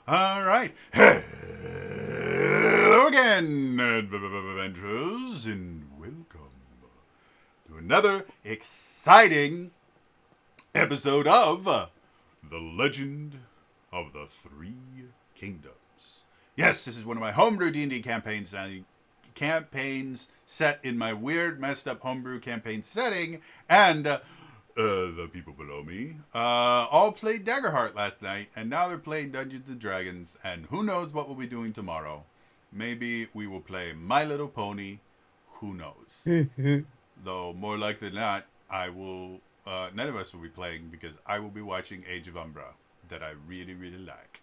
All right. Hello again, adventurers, and welcome to another exciting episode of The Legend of the Three Kingdoms. Yes, this is one of my homebrew D&D campaigns. Campaigns set in my weird, messed up homebrew campaign setting, and the people below me all played Daggerheart last night, and now they're playing Dungeons and Dragons, and who knows what we'll be doing tomorrow. Maybe we will play My Little Pony. Who knows? Though more likely than not, I will. None of us will be playing because I will be watching Age of Umbra, that I really, really like.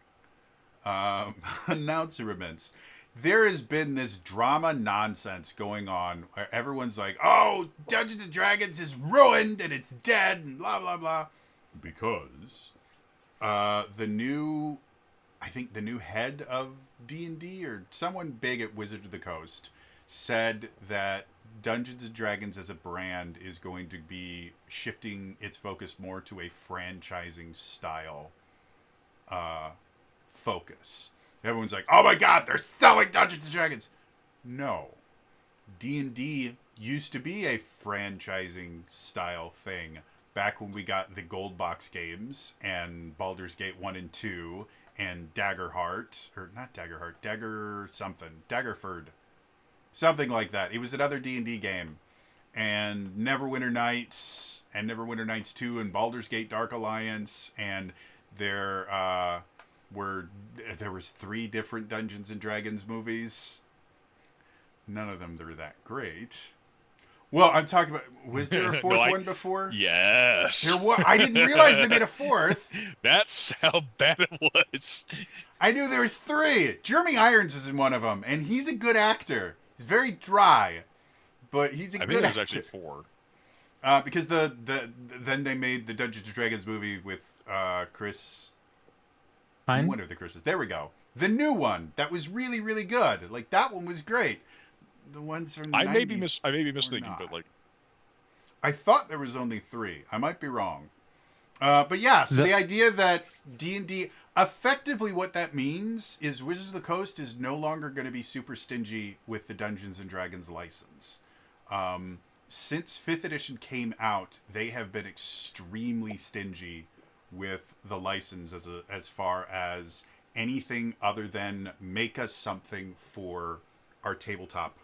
Announcements. There has been this drama nonsense going on where everyone's like, oh, Dungeons and Dragons is ruined and it's dead and blah, blah, blah. Because the new head of D&D or someone big at Wizards of the Coast said that Dungeons and Dragons as a brand is going to be shifting its focus more to a franchising style focus. Everyone's like, oh my god, they're selling Dungeons and Dragons. No. D&D used to be a franchising style thing back when we got the Gold Box games and Baldur's Gate 1 and 2 and Daggerheart, or not Daggerheart, Daggerford. Something like that. It was another D&D game. And Neverwinter Nights and Neverwinter Nights 2 and Baldur's Gate Dark Alliance, and there was 3 different Dungeons and Dragons movies. None of them were that great. Well, I'm talking about, was there a fourth one before? Yes. There was. I didn't realize they made a fourth. That's how bad it was. I knew there was 3. Jeremy Irons was in one of them, and he's a good actor. He's very dry, but he's a good actor. I think there's actually 4. Because then they made the Dungeons and Dragons movie with Chris. Fine. One of the Chris's. There we go. The new one that was really, really good. Like, that one was great. The ones from the 90s I may be misthinking, but like, I thought there was only 3. I might be wrong. But yeah, so the idea that D&D, effectively what that means is Wizards of the Coast is no longer going to be super stingy with the Dungeons and Dragons license. Since 5th edition came out, they have been extremely stingy with the license as far as anything other than make us something for our tabletop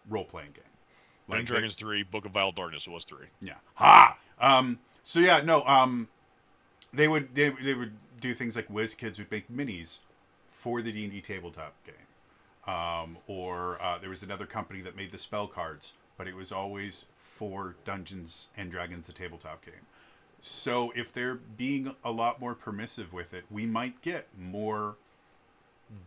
role-playing game. Like Dragons 3, Book of Vile Darkness was 3. Yeah. Ha! So yeah, no, they would do things like WizKids would make minis for the D&D tabletop game. Or there was another company that made the spell cards, but it was always for Dungeons and Dragons, the tabletop game. So if they're being a lot more permissive with it, we might get more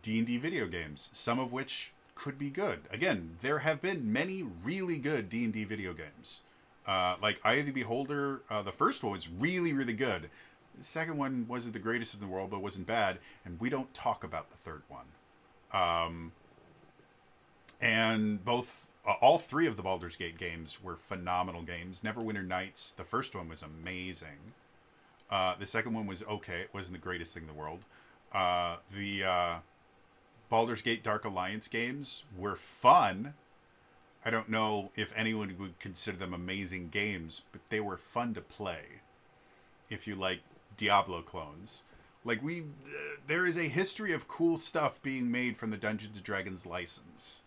D&D video games, some of which could be good. Again, there have been many really good D&D video games. Like Eye of the Beholder, the first one was really, really good. The second one wasn't the greatest in the world, but wasn't bad. And we don't talk about the third one. And all 3 of the Baldur's Gate games were phenomenal games. Neverwinter Nights, the first one was amazing. The second one was okay. It wasn't the greatest thing in the world. The Baldur's Gate Dark Alliance games were fun. I don't know if anyone would consider them amazing games, but they were fun to play. If you like Diablo clones. Like, there is a history of cool stuff being made from the Dungeons & Dragons license.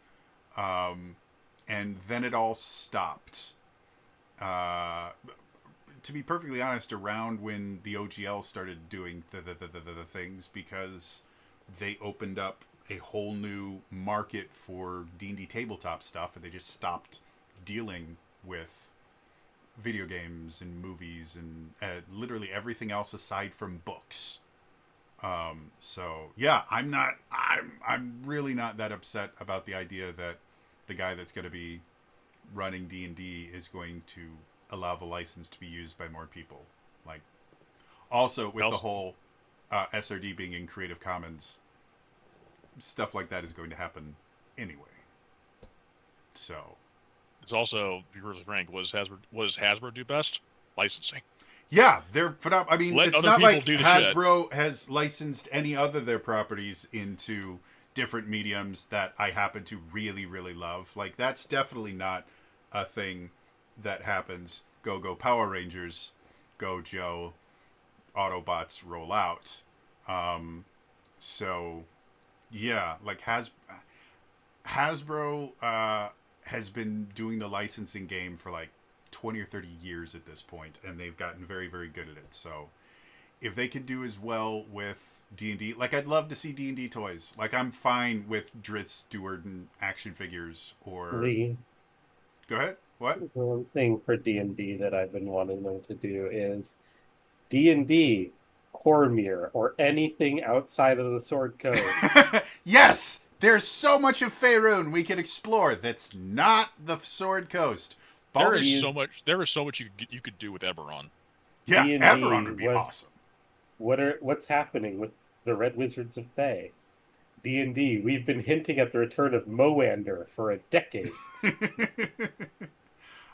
And then it all stopped. To be perfectly honest, around when the OGL started doing the things, because they opened up a whole new market for D&D tabletop stuff, and they just stopped dealing with video games and movies and literally everything else aside from books. So yeah, I'm really not that upset about the idea that the guy that's going to be running D&D is going to allow the license to be used by more people. Like, also with the whole SRD being in Creative Commons, stuff like that is going to happen anyway. So it's also, to be perfectly frank, what does Hasbro do best? Licensing. Yeah, they're phenomenal. I mean, Let it's other not people like do the shit. Hasbro has licensed any other of their properties into different mediums that I happen to really, really love. Like, that's definitely not a thing that happens. Go, go, Power Rangers, go, Joe, Autobots roll out. So, yeah, like, Hasbro has been doing the licensing game for like 20 or 30 years at this point, and they've gotten very, very good at it. So if they can do as well with D&D, like I'd love to see D&D toys. Like I'm fine with Dritz Stewart and action figures or... The Go ahead. What? one thing for D&D that I've been wanting them to do is D&D, Cormier, or anything outside of the Sword Coast. Yes! There's so much of Faerun we can explore that's not the Sword Coast. There Baldur's... is so much. There is so much you could do with Eberron. Yeah, D&D, Eberron would be awesome. What's happening with the Red Wizards of Thay? D&D, we've been hinting at the return of Moander for a decade.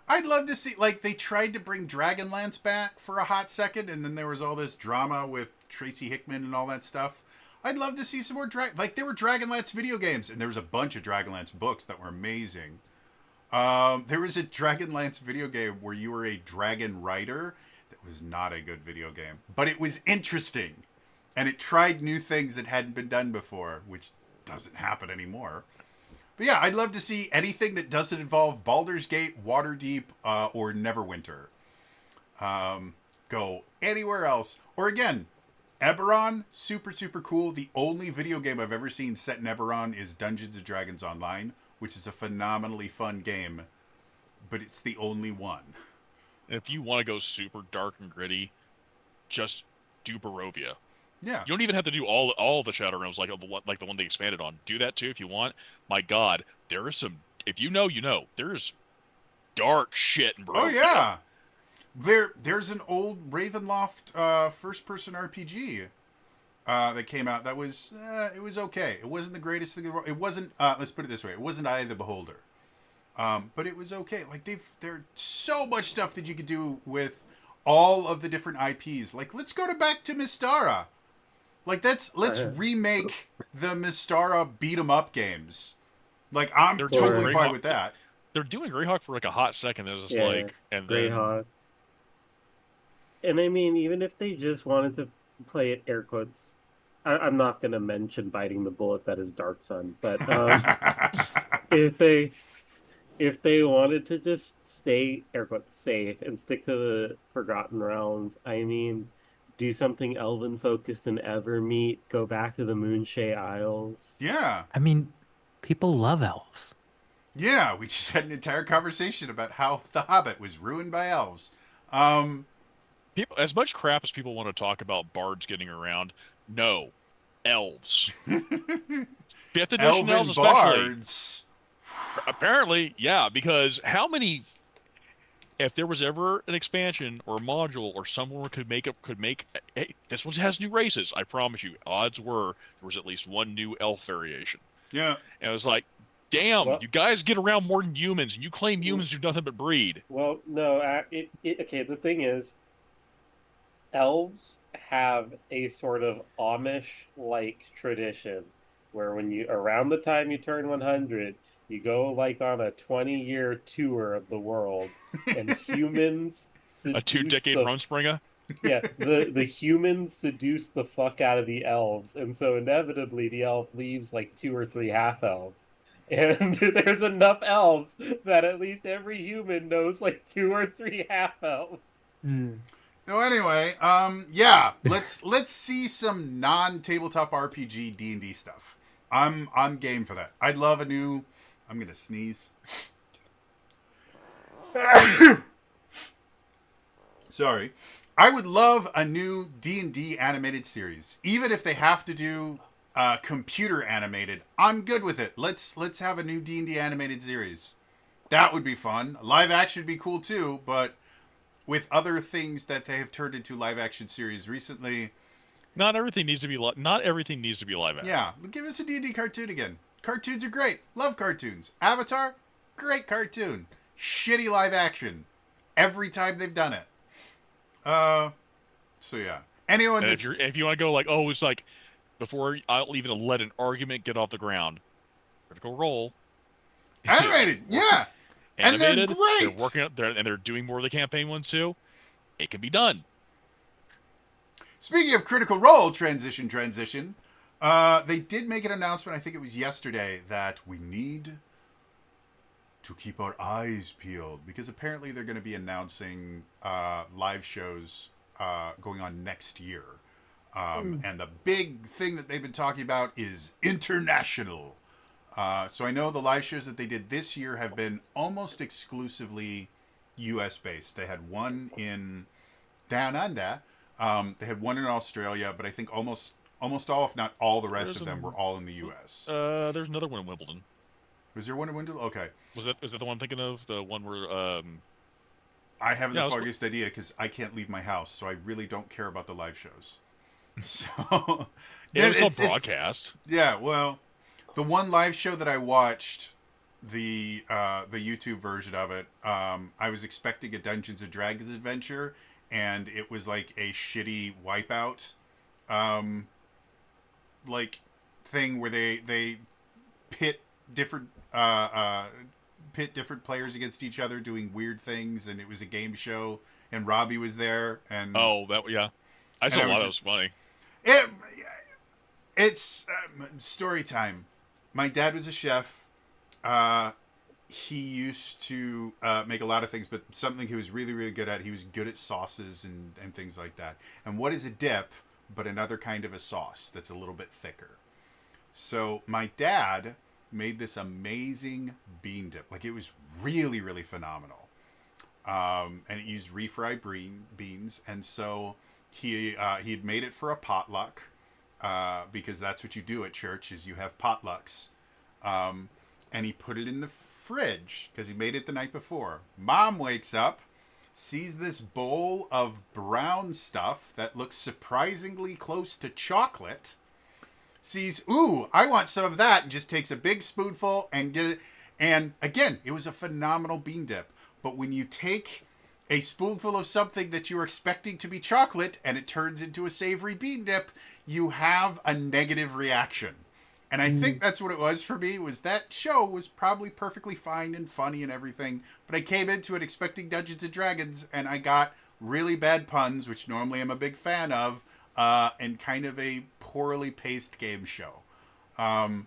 I'd love to see, like, they tried to bring Dragonlance back for a hot second, and then there was all this drama with Tracy Hickman and all that stuff. I'd love to see some more like, there were Dragonlance video games, and there was a bunch of Dragonlance books that were amazing. There was a Dragonlance video game where you were a dragon rider. That was not a good video game, but it was interesting, and it tried new things that hadn't been done before, which doesn't happen anymore. But yeah, I'd love to see anything that doesn't involve Baldur's Gate, Waterdeep, or Neverwinter. Go anywhere else. Or again, Eberron, super, super cool. The only video game I've ever seen set in Eberron is Dungeons & Dragons Online, which is a phenomenally fun game, but it's the only one. If you want to go super dark and gritty, just do Barovia. Yeah. You don't even have to do all the Shadow Realms like the one they expanded on. Do that too if you want. My God, there is some. If you know, you know. There's dark shit in Barovia. Oh yeah. There's an old Ravenloft first-person RPG that came out. That was it was okay. It wasn't the greatest thing in the world. It wasn't. Let's put it this way. It wasn't Eye of the Beholder. But it was okay. Like there's so much stuff that you could do with all of the different IPs. Like let's go back to Mystara. Like let's remake the Mystara beat 'em up games. Like I'm totally fine with that. They're doing Greyhawk for like a hot second. It was just and Greyhawk. And I mean, even if they just wanted to play it air quotes, I'm not going to mention biting the bullet that is Dark Sun, but if they wanted to just stay air quotes safe and stick to the Forgotten Realms, I mean, do something elven focused in Evermeet, go back to the Moonshae Isles. Yeah. I mean, people love elves. Yeah, we just had an entire conversation about how The Hobbit was ruined by elves. People, as much crap as people want to talk about bards getting around, no, elves. 5th edition Elven elves especially. bards. Apparently, yeah, because how many... If there was ever an expansion or a module or someone could make hey, this one has new races, I promise you, odds were there was at least one new elf variation. Yeah. And it was like, damn, Well, you guys get around more than humans, and you claim humans do nothing but breed. Well, no, okay, the thing is, elves have a sort of Amish-like tradition where when you, around the time you turn 100, you go like on a 20-year tour of the world, and humans A 2-decade Rumspringa? Yeah, the humans seduce the fuck out of the elves, and so inevitably the elf leaves like 2 or 3 half-elves. And there's enough elves that at least every human knows like 2 or 3 half-elves. So anyway, yeah, let's see some non-tabletop RPG D&D stuff. I'm game for that. I'd love a new... I'm gonna sneeze. Sorry. I would love a new D&D animated series, even if they have to do computer animated. I'm good with it. Let's have a new D&D animated series. That would be fun. Live action would be cool too, but with other things that they have turned into live action series recently, not everything needs to be live action. Yeah, give us a D&D cartoon again. Cartoons are great. Love cartoons. Avatar, great cartoon. Shitty live action every time they've done it. So yeah. Anyone And that's if you want to go like, oh, it's like before I'll even let an argument get off the ground, Critical Role, animated, working yeah, and they're animated, they're great. working out there and they're doing more of the campaign ones too. It can be done. Speaking of Critical Role, transition. They did make an announcement. I think it was yesterday that we need to keep our eyes peeled because apparently they're going to be announcing live shows going on next year. And the big thing that they've been talking about is international. So I know the live shows that they did this year have been almost exclusively U.S. based. They had one in Down Under. They had one in Australia, but I think almost all, if not all, the rest of them were all in the U.S. There's another one in Wimbledon. Was there one in Wimbledon? Okay. Is that the one I'm thinking of? The one where I haven't yeah, the foggiest idea because I can't leave my house, so I really don't care about the live shows. So it was all broadcast. Yeah, well, the one live show that I watched, the YouTube version of it, I was expecting a Dungeons and Dragons adventure, and it was like a shitty Wipeout, like thing where they pit different different players against each other doing weird things, and it was a game show, and Robbie was there, and Yeah, I saw a lot. That was funny. It's story time. My dad was a chef. He used to make a lot of things, but something he was really, really good at, he was good at sauces and things like that. And what is a dip but another kind of a sauce that's a little bit thicker? So my dad made this amazing bean dip. Like, it was really, really phenomenal. And it used refried beans. And so he had made it for a potluck. Because that's what you do at church, is you have potlucks. And he put it in the fridge because he made it the night before. Mom wakes up, sees this bowl of brown stuff that looks surprisingly close to chocolate, sees, ooh, I want some of that, and just takes a big spoonful and get it. And again, it was a phenomenal bean dip. But when you take a spoonful of something that you're expecting to be chocolate and it turns into a savory bean dip, you have a negative reaction. And I think that's what it was for me, was that show was probably perfectly fine and funny and everything, but I came into it expecting Dungeons and Dragons, and I got really bad puns, which normally I'm a big fan of, and kind of a poorly paced game show. And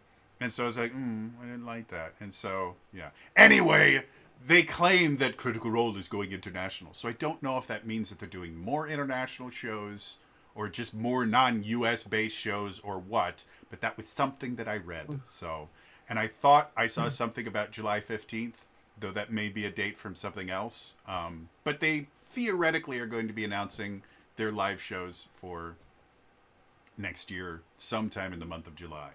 so I was like, I didn't like that. And so, yeah. Anyway, they claim that Critical Role is going international. So I don't know if that means that they're doing more international shows or just more non-US based shows or what, but that was something that I read. So, and I thought I saw something about July 15th, though that may be a date from something else. But they theoretically are going to be announcing their live shows for next year, sometime in the month of July,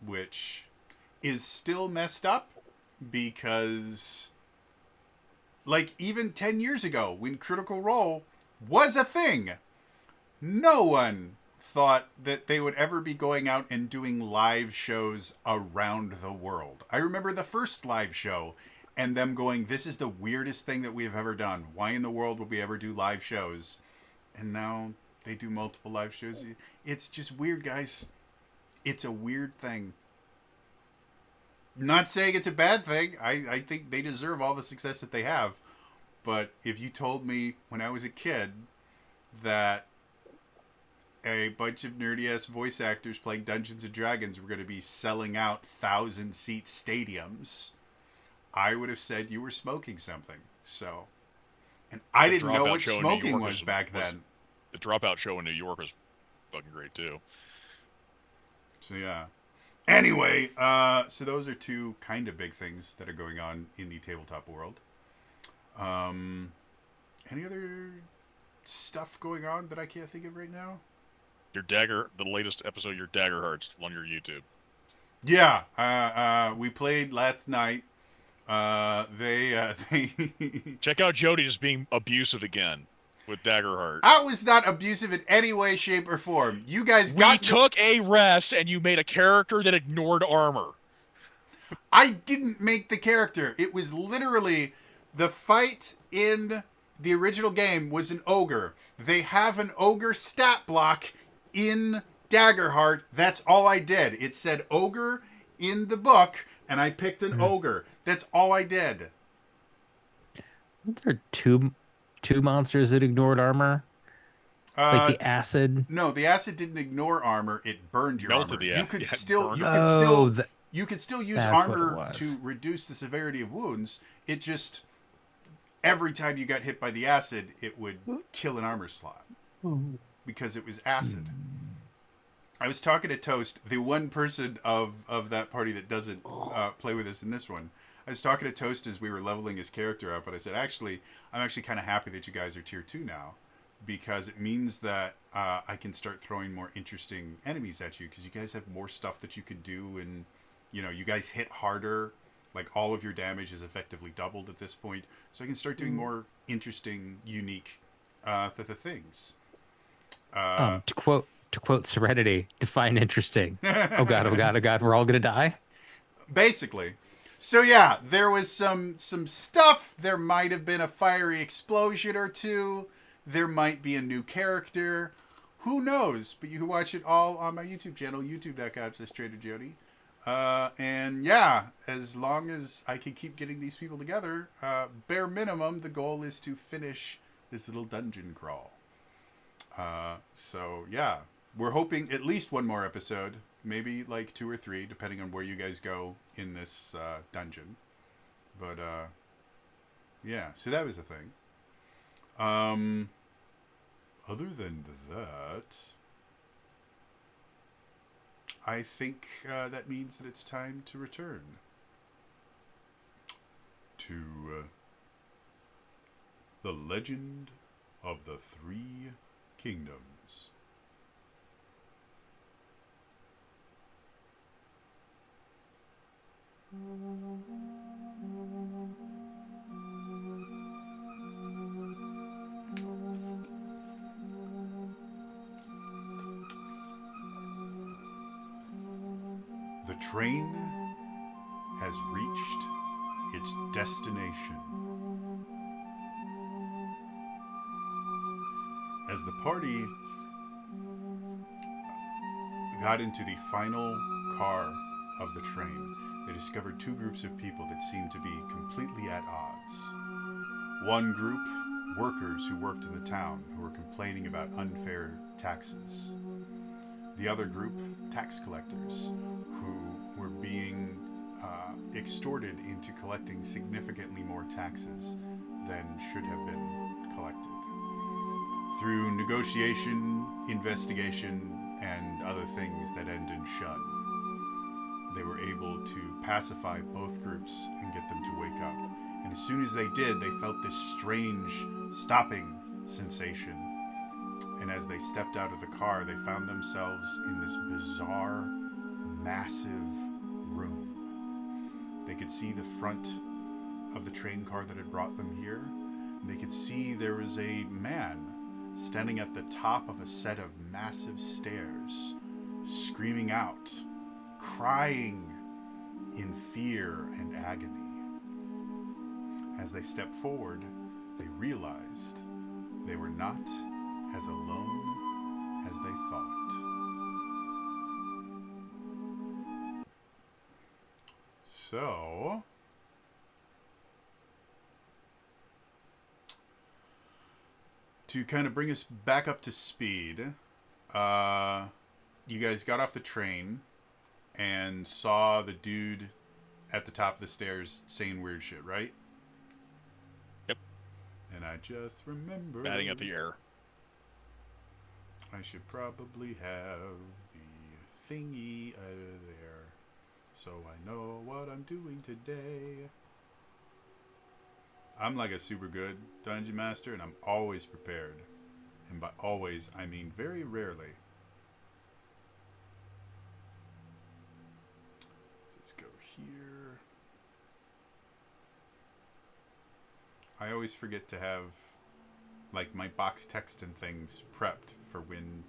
which is still messed up because, like, even 10 years ago when Critical Role was a thing, no one thought that they would ever be going out and doing live shows around the world. I remember the first live show and them going, this is the weirdest thing that we have ever done. Why in the world would we ever do live shows? And now they do multiple live shows. It's just weird, guys. It's a weird thing. Not saying it's a bad thing. I think they deserve all the success that they have. But if you told me when I was a kid that a bunch of nerdy-ass voice actors playing Dungeons & Dragons were going to be selling out 1,000-seat stadiums, I would have said you were smoking something. So, and I didn't know what smoking was back then. The Dropout show in New York was fucking great, too. So, yeah. Anyway, so those are two kind of big things that are going on in the tabletop world. Any other stuff going on that I can't think of right now? The latest episode of your Dagger Hearts on your YouTube. Yeah, we played last night. They check out Jody just being abusive again with Daggerheart. I was not abusive in any way, shape, or form. You guys We took a rest, and you made a character that ignored armor. I didn't make the character. It was literally the fight in the original game was an ogre. They have an ogre stat block in Daggerheart. That's all I did. It said ogre in the book, and I picked an ogre. That's all I did. Weren't there two monsters that ignored armor? Like Uh, the acid. no, the acid didn't ignore armor. It burned your Melted armor. the You could yeah, still, burned you it. could Oh, still, you could still use that's what it armor was. to reduce the severity of wounds. It just every time you got hit by the acid, it would kill an armor slot because it was acid. I was talking to Toast, the one person of that party that doesn't play with us in this one. I was talking to Toast as we were leveling his character up, and I said, actually, I'm actually kind of happy that you guys are tier 2 now, because it means that I can start throwing more interesting enemies at you, because you guys have more stuff that you could do, and, you know, you guys hit harder. Like, all of your damage is effectively doubled at this point, so I can start doing more interesting, unique things. To quote Serenity, define interesting. Oh god, oh god, oh god, we're all gonna die. Basically. So yeah, there was some stuff. There might have been a fiery explosion or two. There might be a new character. Who knows? But you can watch it all on my YouTube channel, youtube.com/TraderJody. And yeah, as long as I can keep getting these people together, bare minimum, the goal is to finish this little dungeon crawl. So yeah, we're hoping at least one more episode, maybe like 2 or 3, depending on where you guys go in this dungeon. But yeah, so that was a thing. Other than that, I think that means that it's time to return to the Legend of the Three Kingdoms. The train has reached its destination. As the party got into the final car of the train, they discovered 2 groups of people that seemed to be completely at odds. One group, workers who worked in the town, who were complaining about unfair taxes. The other group, tax collectors, who were being extorted into collecting significantly more taxes than should have been collected. Through negotiation, investigation, and other things that end in shun, they were able to pacify both groups and get them to wake up. And as soon as they did, they felt this strange stopping sensation. And as they stepped out of the car, they found themselves in this bizarre, massive room. They could see the front of the train car that had brought them here. And they could see there was a man standing at the top of a set of massive stairs, screaming out, crying in fear and agony. As they stepped forward, they realized they were not as alone as they thought. So, to kind of bring us back up to speed, you guys got off the train and saw the dude at the top of the stairs saying weird shit, right? Yep. And I just remember Batting at the air. I should probably have the thingy out of there so I know what I'm doing today. I'm like a super good dungeon master, and I'm always prepared. And by always, I mean very rarely. Let's go here. I always forget to have like my box text and things prepped for when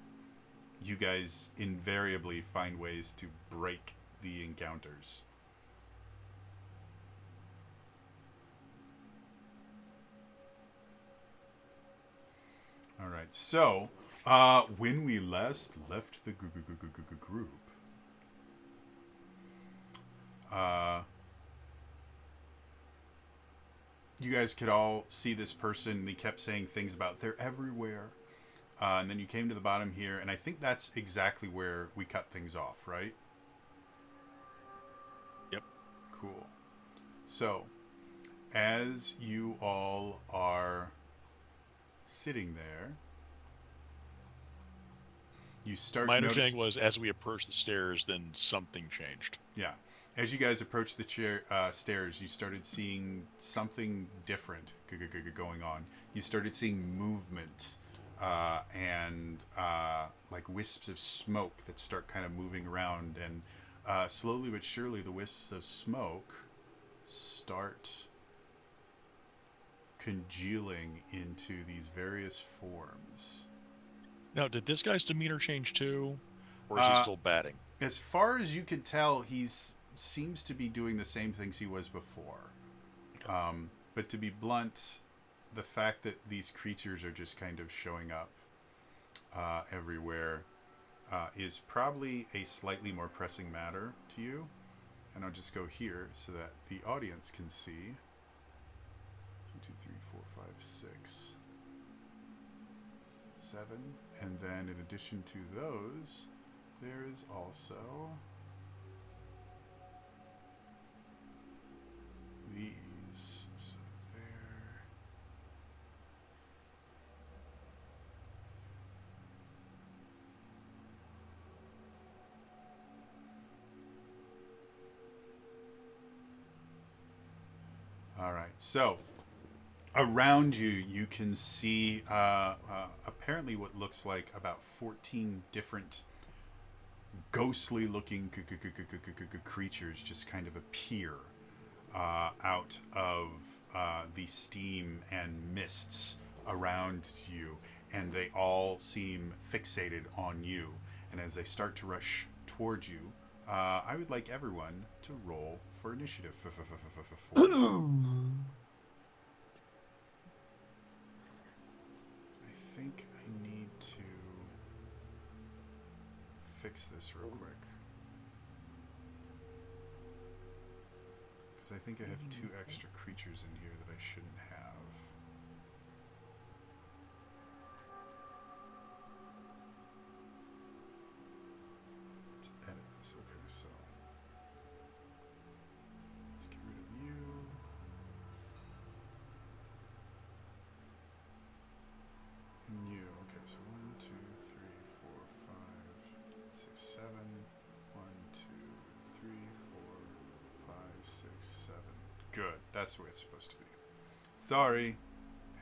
you guys invariably find ways to break the encounters. All right. So, when we last left the group, you guys could all see this person. He kept saying things about they're everywhere. And then you came to the bottom here, and I think that's exactly where we cut things off, right? Yep. Cool. So, as you all are sitting there, you start My understanding was as we approached the stairs, then something changed. Yeah. As you guys approached the stairs, you started seeing something different going on. You started seeing movement and like wisps of smoke that start kind of moving around. And slowly but surely, the wisps of smoke start congealing into these various forms. Now, did this guy's demeanor change too? Or is he still batting? As far as you could tell, seems to be doing the same things he was before. But to be blunt, the fact that these creatures are just kind of showing up everywhere is probably a slightly more pressing matter to you. And I'll just go here so that the audience can see. 1, 2, 3, 4, 5, 6, 7. And then in addition to those, there is also these. So there. All right. So around you, you can see apparently what looks like about 14 different ghostly looking creatures just kind of appear out of the steam and mists around you, and they all seem fixated on you. And as they start to rush towards you, I would like everyone to roll for initiative. I think I need to fix this real quick. Because I think I have 2 extra creatures in here that I shouldn't have. Just edit this. Okay, so let's get rid of you. And you. Okay, so 1, 2, 3, 4, 5, 6, 7. 1, 2, 3, 4, 5, 6, 7. Good. That's the way it's supposed to be. Sorry.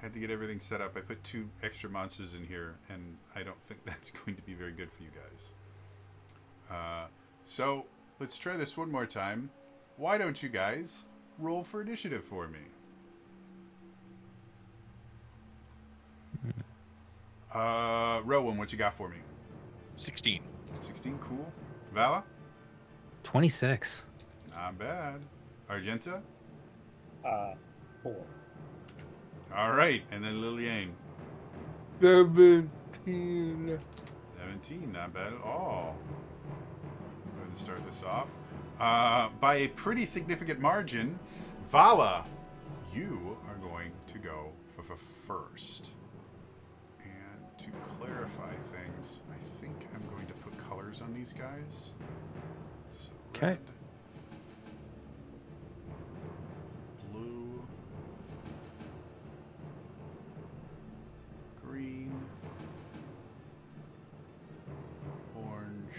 Had to get everything set up. I put 2 extra monsters in here, and I don't think that's going to be very good for you guys. So, let's try this one more time. Why don't you guys roll for initiative for me? Rowan, what you got for me? 16. 16, cool. Vala? 26. Not bad. Argenta? 4. All right, and then Liliane. 17. 17, not bad at all. Let's go ahead and start this off. By a pretty significant margin, Vala, you are going to go for first. And to clarify things, I think I'm going to put colors on these guys. So Okay. red, blue, green, orange,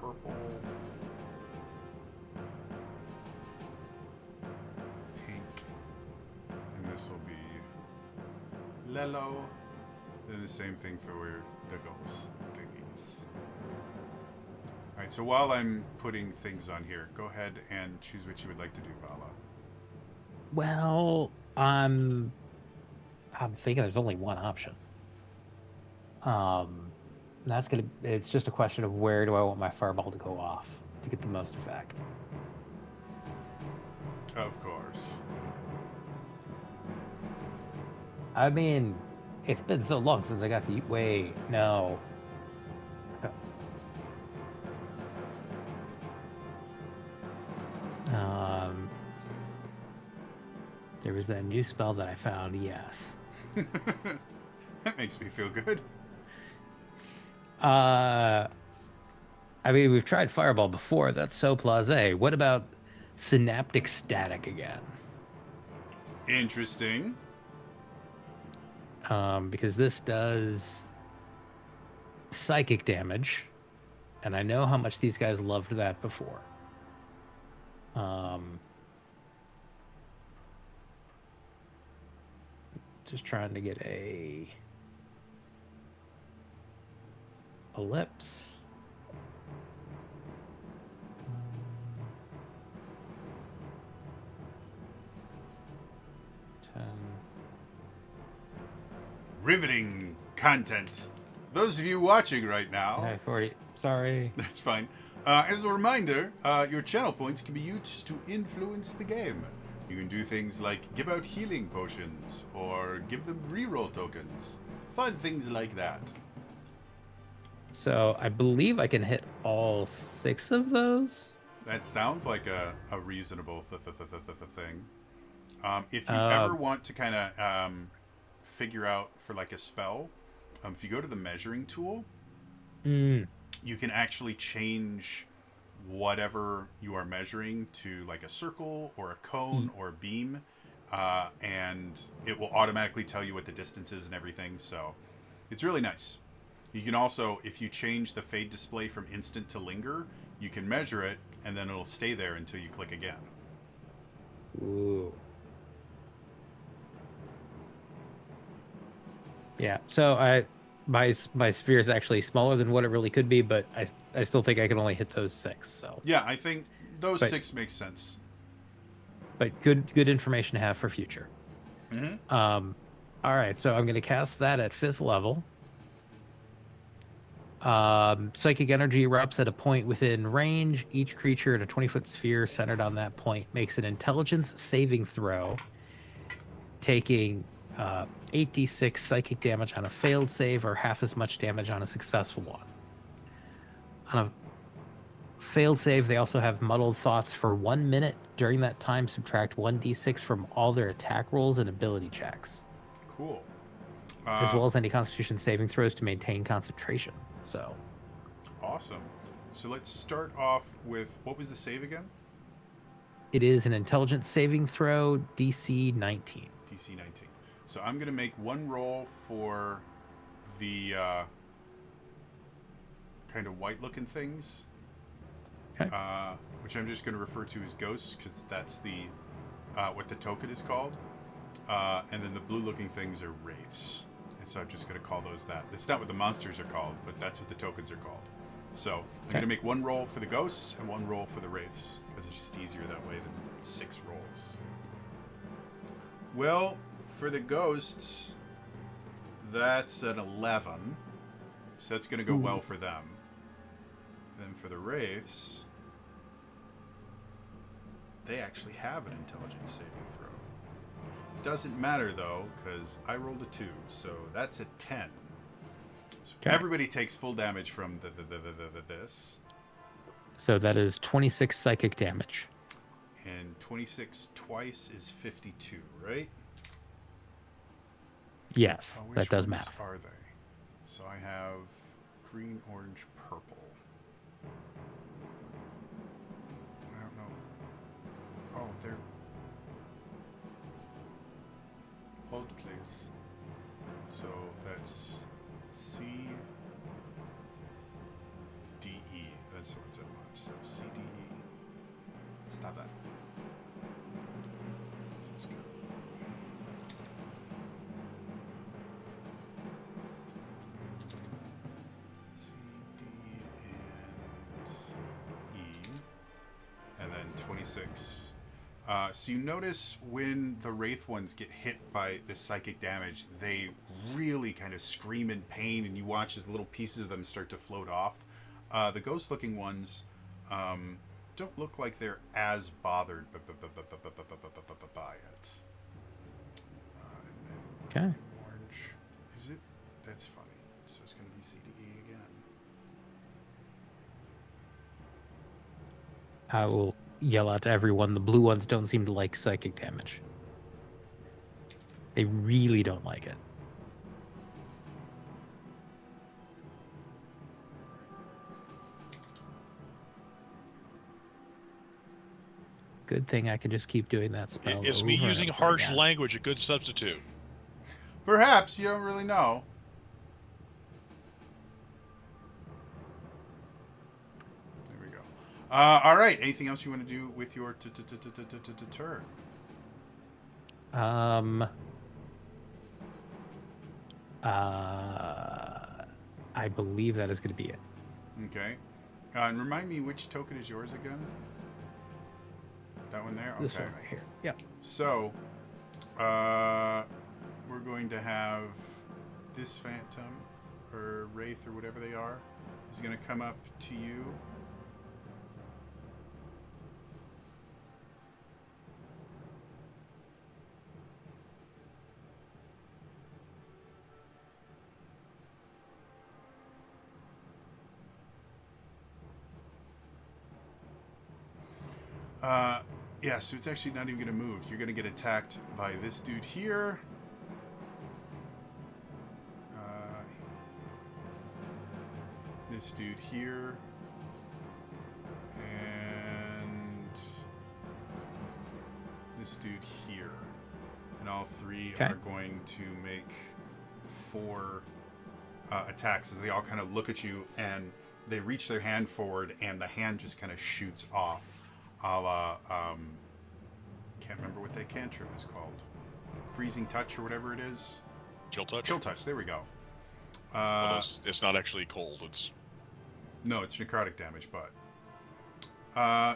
purple, pink, and this will be Lelo. Then the same thing for the ghost thingies. Alright, so while I'm putting things on here, go ahead and choose what you would like to do, Vala. Well, I'm thinking there's only one option. It's just a question of where do I want my fireball to go off to get the most effect. Of course. I mean, it's been so long since I got to eat. Wait, no. Um, there was that new spell that I found. Yes. That makes me feel good. I mean, we've tried Fireball before. That's so blasé. What about Synaptic Static again? Interesting. Because this does psychic damage, and I know how much these guys loved that before. Um, just trying to get a ellipse. 10. Riveting content. Those of you watching right now, Okay, 40. Sorry. that's fine. As a reminder, your channel points can be used to influence the game. You can do things like give out healing potions or give them reroll tokens. Fun things like that. So I believe I can hit all 6 of those. That sounds like a reasonable thing. If you Uh, ever want to kind of figure out for like a spell, if you go to the measuring tool, mm, you can actually change whatever you are measuring to like a circle or a cone or a beam, and it will automatically tell you what the distance is and everything. So it's really nice. You can also, if you change the fade display from instant to linger, you can measure it and then it'll stay there until you click again. Ooh. Yeah. So my sphere is actually smaller than what it really could be, but I still think I can only hit those 6. So, Yeah, I think those But- 6 makes sense. but good information to have for future. Mm-hmm. All right. So I'm going to cast that at 5th level. Psychic energy erupts at a point within range. Each creature in a 20-foot sphere centered on that point makes an intelligence saving throw, taking 8d6 psychic damage on a failed save or half as much damage on a successful one. On a failed save, they also have muddled thoughts for 1 minute. During that time, subtract 1d6 from all their attack rolls and ability checks, Cool. as well as any constitution saving throws to maintain concentration. So, Awesome. So let's start off with, what was the save again? it is an intelligence saving throw, DC 19. DC 19. So I'm going to make one roll for the kind of white looking things, Okay. which I'm just going to refer to as ghosts because that's the what the token is called. And then the blue looking things are wraiths. And so I'm just going to call those that. It's not what the monsters are called, but that's what the tokens are called. So I'm going to make one roll for the ghosts and one roll for the wraiths because it's just easier that way than 6 rolls. Well, for the ghosts, that's an 11. So that's going to go well for them. Then for the wraiths, they actually have an intelligence saving throw. Doesn't matter though, because I rolled a 2, so that's a 10. So Okay. everybody takes full damage from this, So that is 26 psychic damage. and 26 twice is 52, right? Yes, Which that does ones math. are they? So I have green, orange, purple. I don't know. Oh, they're... Hold, please. So that's C, D, E. That's what's at once. So C, D, E. Stop that. Let's go. C, D, and E. And then 26. So you notice when the Wraith ones get hit by this psychic damage, they really kind of scream in pain, and you watch as little pieces of them start to float off. The ghost-looking ones don't look like they're as bothered by it. And then Okay. orange. Is it? That's funny. So it's going to be CDE again. I will yell out to everyone. The blue ones don't seem to like psychic damage. They really don't like it. Good thing I can just keep doing that spell. Is me over and using over harsh again. language a good substitute? Perhaps, you don't really know. There we go. All right. Anything else you want to do with your turn? I believe that is going to be it. Okay. And remind me, which token is yours again? That one there? Okay. This one right here. Yeah. So, we're going to have this phantom, or wraith, or whatever they are, is going to come up to you. Yeah, so it's actually not even going to move. You're going to get attacked by this dude here. This dude here. And this dude here. And all three Okay. are going to make 4 attacks as they all kind of look at you and they reach their hand forward and the hand just kind of shoots off. A la, can't remember what that cantrip is called. Freezing touch or whatever it is. Chill touch. Chill touch. There we go. Although it's not actually cold. It's No, it's necrotic damage, but.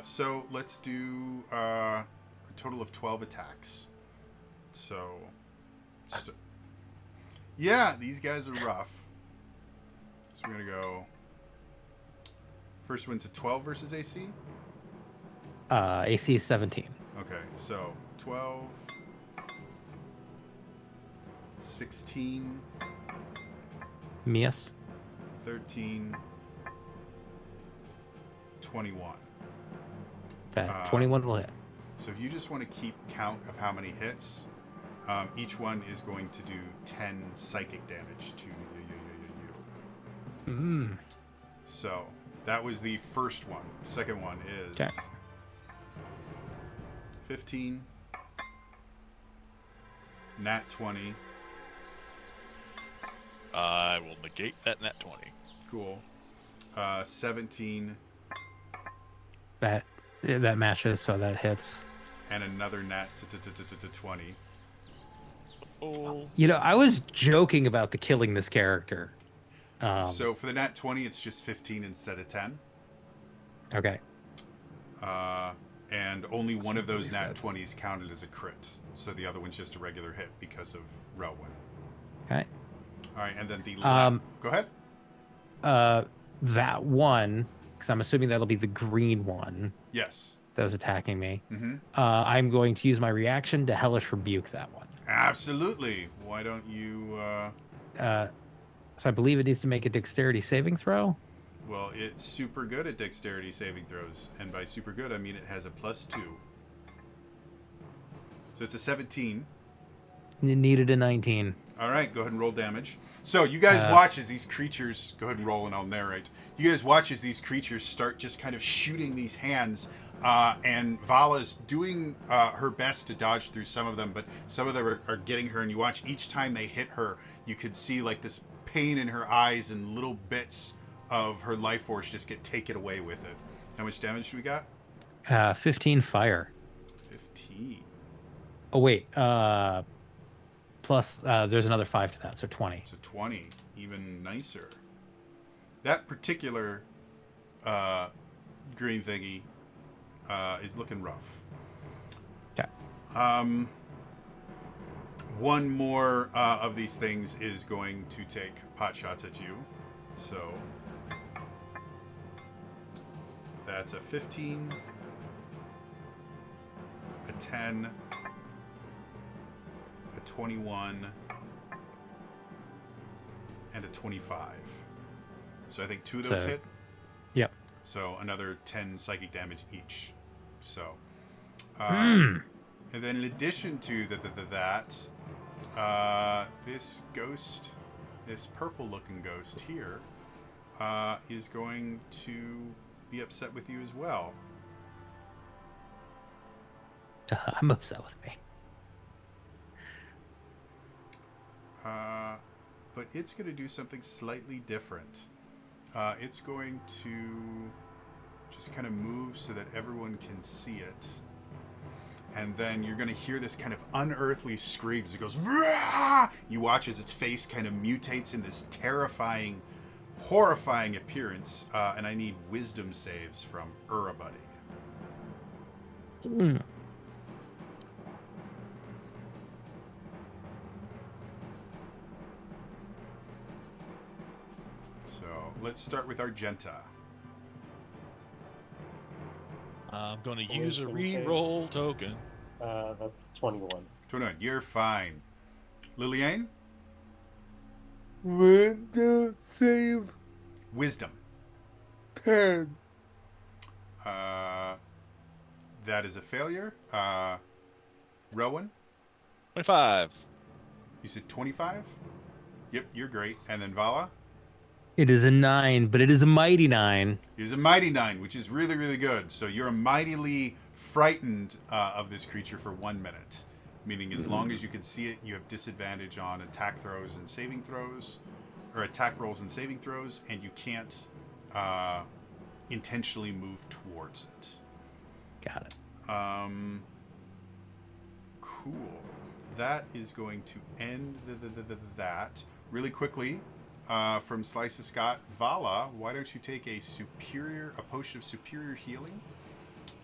So let's do a total of 12 attacks. So. Yeah, these guys are rough. So we're going to go. First one's a 12 versus AC. AC is 17. Okay, so 12, 16, Mias. 13, 21. That 21 will hit. So if you just want to keep count of how many hits, each one is going to do 10 psychic damage to you. Mm. So that was the first one. Second one is Okay. 15, nat 20. I will negate that nat 20. Cool. 17 That matches, so that hits. and another nat 20. Oh, You know, I was joking about the killing this character. So for the nat 20, it's just 15 instead of 10. Okay. And only one of those nat That's- 20s counted as a crit. So the other one's just a regular hit because of Rowan. Okay. All right, and then the go ahead. That one, because I'm assuming that'll be the green one Yes. that was attacking me. Mm-hmm. I'm going to use my reaction to hellish rebuke that one. Absolutely. Why don't you? So I believe it needs to make a dexterity saving throw. Well, it's super good at dexterity saving throws, and by super good, I mean it has a +2. So it's a 17. It needed a 19. All right, go ahead and roll damage. So you guys watch as these creatures, go ahead and roll and I'll narrate. You guys watch as these creatures start just kind of shooting these hands, and Vala's doing her best to dodge through some of them, but some of them are getting her, and you watch each time they hit her, you could see like this pain in her eyes and little bits of her life force just get taken away with it. How much damage do we got? 15 fire. 15. Oh, wait. Plus, there's another 5 to that, so 20. So 20, even nicer. That particular green thingy is looking rough. Okay. One more of these things is going to take pot shots at you. So that's a 15, a 10, a 21, and a 25. So I think 2 of those So- hit. Yep. So another 10 psychic damage each. So, Hmm. and then in addition to that, this ghost, this purple-looking ghost here, is going to be upset with you as well. I'm upset with me. But it's going to do something slightly different. It's going to just kind of move so that everyone can see it. And then you're going to hear this kind of unearthly scream as it goes, "Rah!" You watch as its face kind of mutates in this terrifying, horrifying appearance. And I need wisdom saves from Urabuddy. Hmm. So let's start with Argenta. I'm going to use a Wisdom save. reroll token. That's 21. 21, you're fine. Liliane? Window save Wisdom. 10. That is a failure. Rowan, 25. you said 25? Yep, you're great. And then Vala? It is a 9, but it is a mighty 9. It is a mighty 9, which is really, really good. So you're mightily frightened of this creature for 1 minute. Meaning as long as you can see it, you have disadvantage on attack throws and saving throws. Or attack rolls and saving throws. And you can't intentionally move towards it. Got it. Cool. That is going to end that. Really quickly, from Slice of Scott, Vala, why don't you take a potion of superior healing?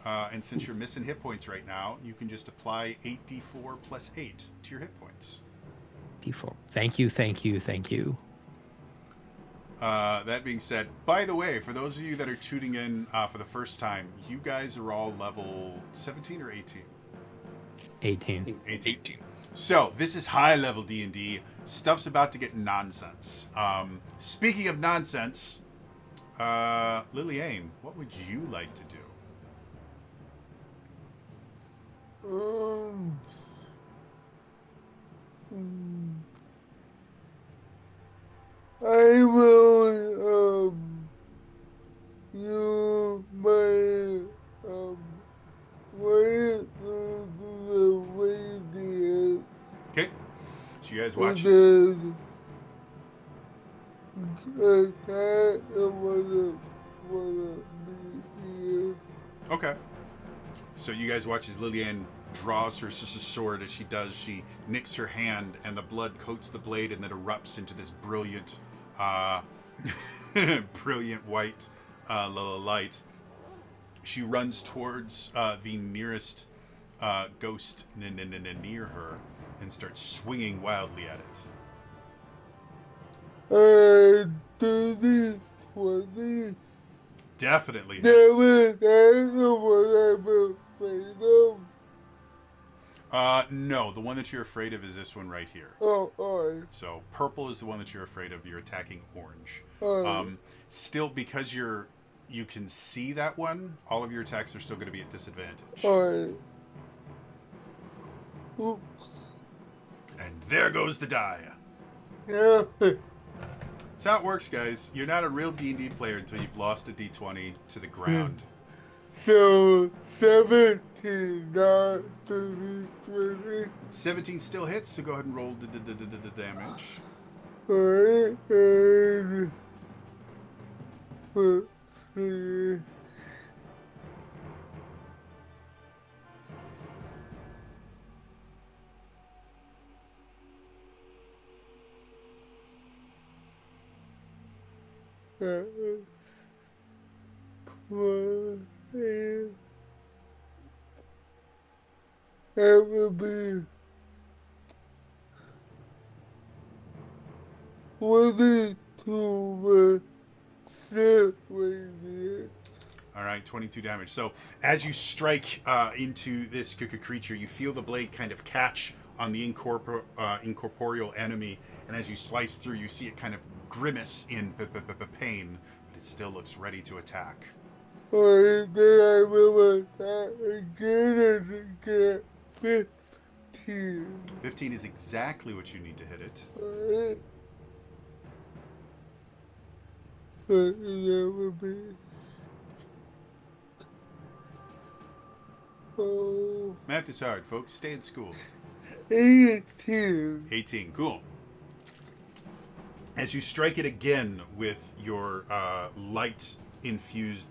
And since you're missing hit points right now, you can just apply 8d4 plus 8 to your hit points. D4. Thank you, thank you, thank you. That being said, by the way, for those of you that are tuning in for the first time, you guys are all level 17 or 18? 18. 18. So, this is high-level D&D. Stuff's about to get nonsense. Speaking of nonsense, Liliane, what would you like to do? I will use my way to the radius. Okay. So you guys watch And this. then attack wanna be here. Okay. So you guys watch as Liliane draws her sword. As she does, she nicks her hand, and the blood coats the blade, and then erupts into this brilliant, brilliant white light. She runs towards the nearest ghost near her, and starts swinging wildly at it. 20. Definitely Damn hits. it, that's the one I'm afraid of. No, the one that you're afraid of is this one right here. Oh, alright. So purple is the one that you're afraid of. You're attacking orange. Alright. Still, because you can see that one, all of your attacks are still going to be at disadvantage. Alright. Oops. And there goes the die. Yeah. That's how it works, guys. You're not a real D&D player until you've lost a D20 to the ground. So, 17, not 20. 17 still hits, so go ahead and roll the damage. Alright, and let's see. That would be 22 with 6 radius. All right, 22 damage. So as you strike into this creature, you feel the blade kind of catch on the incorporeal enemy, and as you slice through, you see it kind of grimace in pain, but it still looks ready to attack. Alright, then I will attack again and get 15. 15 is exactly what you need to hit it. Alright. That would be. Oh, Math is hard, folks. Stay in school. 18. 18, cool. As you strike it again with your light infused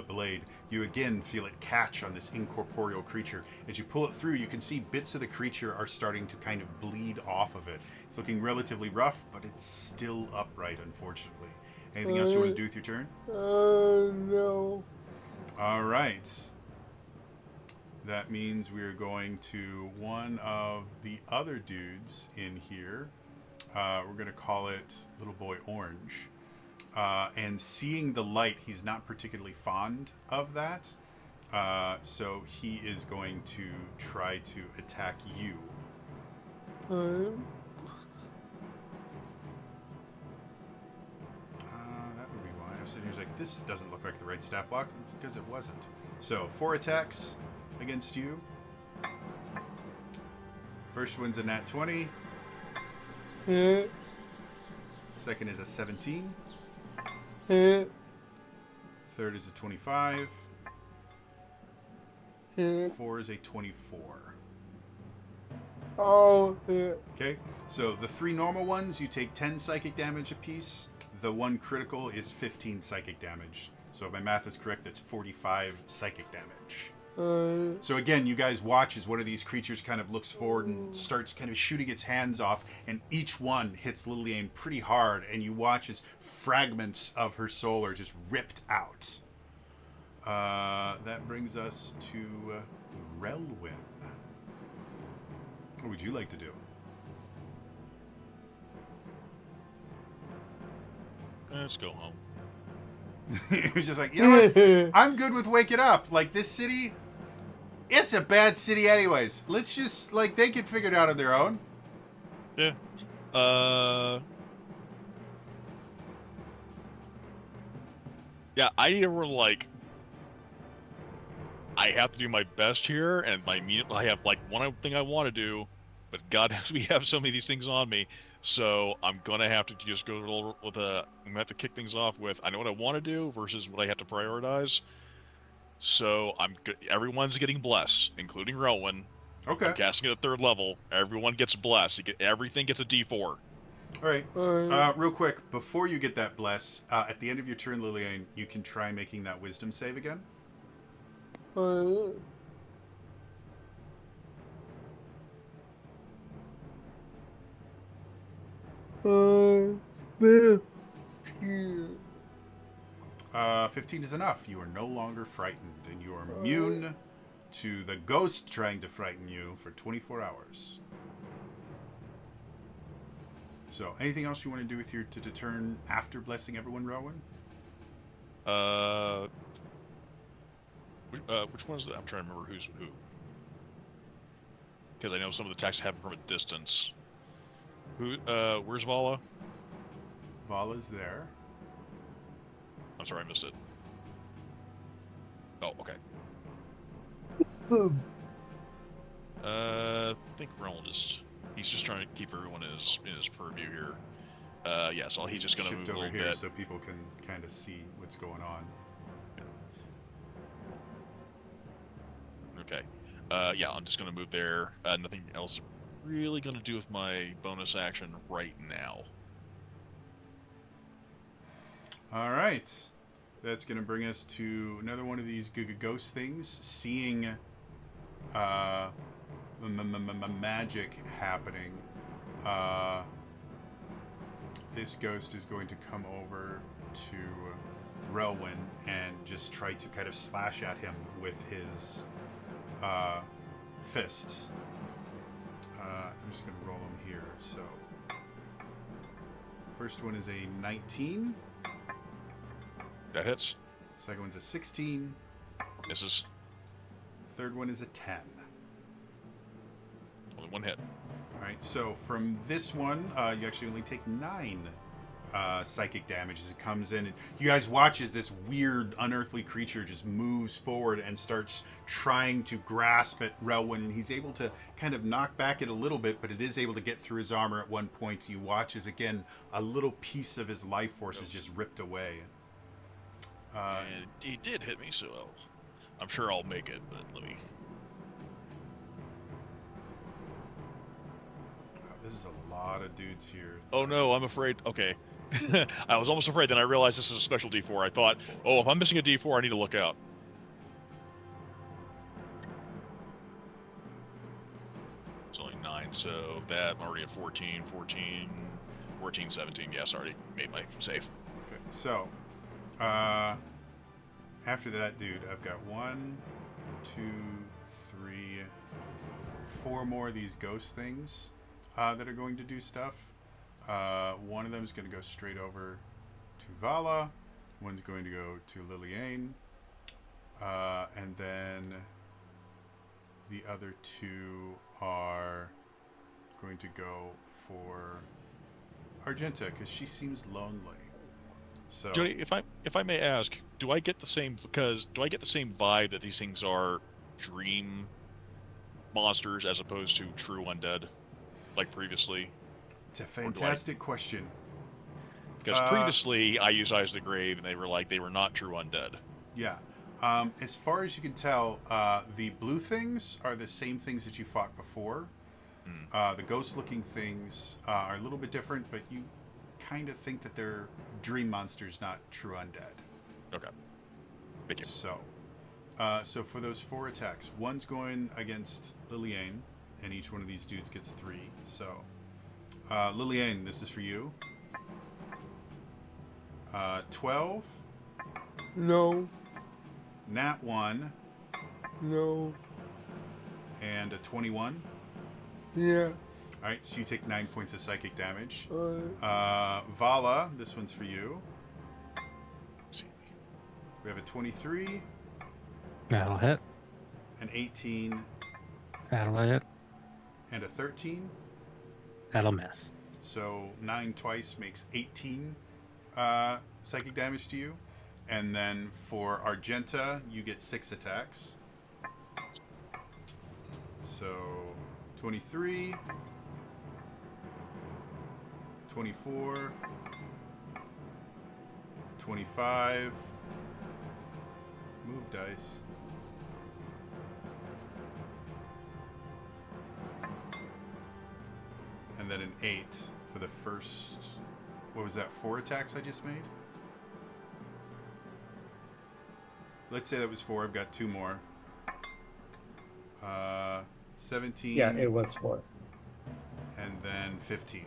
blade, you again feel it catch on this incorporeal creature. As you pull it through, you can see bits of the creature are starting to kind of bleed off of it. It's looking relatively rough, but it's still upright, unfortunately. Anything else you want to do with your turn? No. All right. That means we're going to one of the other dudes in here. We're going to call it Little Boy Orange. And seeing the light, he's not particularly fond of that. So he is going to try to attack you. That would be why. I'm sitting here like, this doesn't look like the right stat block. It's because it wasn't. So 4 attacks against you. First one's a nat 20. Yeah. Second is a 17. Yeah. Third is a 25. Yeah. 4 is a 24. Oh, yeah. Okay, so the 3 normal ones, you take 10 psychic damage apiece. The 1 critical is 15 psychic damage. So if my math is correct, that's 45 psychic damage. So again, you guys watch as one of these creatures kind of looks forward and starts kind of shooting its hands off, and each one hits Lillian pretty hard, and you watch as fragments of her soul are just ripped out. That brings us to Relwyn. What would you like to do? Let's go home. He was just like, you know what? I'm good with waking up. Like, this city, it's a bad city anyways. Let's just, like, they can figure it out on their own. Yeah. Yeah, I have to do my best here, and I have like one thing I want to do, but God, we have so many of these things on me, so I'm gonna have to just go with I'm gonna have to kick things off with I know what I want to do versus what I have to prioritize. So everyone's getting blessed, including Rowan. Okay. I'm casting at 3rd level. Everyone gets blessed. Everything gets a D4. All right. Real quick, before you get that bless, at the end of your turn, Lillian, you can try making that wisdom save again. Yeah. 15 is enough. You are no longer frightened, and you are immune to the ghost trying to frighten you for 24 hours. So, anything else you want to do with your turn after blessing everyone, Rowan? Which one is that? I'm trying to remember who's who. Because I know some of the attacks happen from a distance. Where's Vala? Vala's there. I'm sorry, I missed it. Oh, okay. I think Rowan he's just trying to keep everyone in his purview here. Yeah, so he's just gonna shift move a over little here bit. so people can kind of see what's going on. Okay. Yeah, I'm just gonna move there. Nothing else really gonna do with my bonus action right now. All right. That's going to bring us to another one of these ghost things. Seeing magic happening, this ghost is going to come over to Relwyn and just try to kind of slash at him with his fists. I'm just going to roll them here. So, first one is a 19. That hits. Second one's a 16. Misses. Third one is a 10. Only one hit. All right, so from this one, you actually only take 9 psychic damage as it comes in. And you guys watch as this weird, unearthly creature just moves forward and starts trying to grasp at Relwyn, and he's able to kind of knock back it a little bit, but it is able to get through his armor at one point. You watch as, again, a little piece of his life force is just ripped away. And he did hit me, so I'm sure I'll make it, but let me... This is a lot of dudes here. Oh no, I'm afraid... Okay. I was almost afraid, then I realized this is a special D4. I thought, oh, if I'm missing a D4, I need to look out. It's only 9, so that, I'm already at 14, 17. Yes, already made my save. Okay, so, after that dude, I've got 1, 2, 3, 4 more of these ghost things that are going to do stuff. One of them is going to go straight over to Vala. One's going to go to Liliane. And then the other 2 are going to go for Argenta because she seems lonely. So, if I may ask, do I get the same vibe that these things are dream monsters as opposed to true undead, like previously? it's a fantastic question. Because previously I used Eyes of the Grave, and they were not true undead. Yeah. As far as you can tell, the blue things are the same things that you fought before. The ghost-looking things are a little bit different, but you kind of think that they're dream monsters, not true undead. Okay. Thank you. So for those 4 attacks, one's going against Liliane, and each one of these dudes gets 3. So, Liliane, this is for you. 12. No. Nat 1. No. And a 21. Yeah. Alright, so you take 9 points of psychic damage. Uh, Vala, this one's for you. Let's see. We have a 23, That'll hit. an 18, That'll hit. and a 13. That'll miss. So 9 twice makes 18 psychic damage to you. And then for Argenta, you get 6 attacks. So 23, 24, 25. Move dice. And then an 8 for the first, what was that, 4 attacks I just made? Let's say that was 4. I've got 2 more. 17. Yeah, it was 4. And then 15.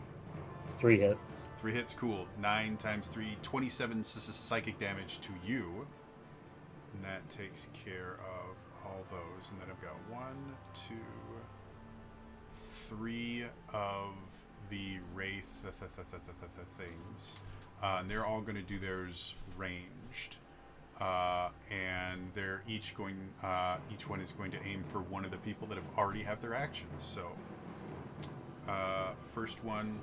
3 hits. 3 hits, cool. 9 times 3, 27 psychic damage to you. And that takes care of all those. And then I've got 1, 2, 3 of the Wraith things. And they're all going to do theirs ranged. And they're each going, each one is going to aim for one of the people that have already have their actions. So, first one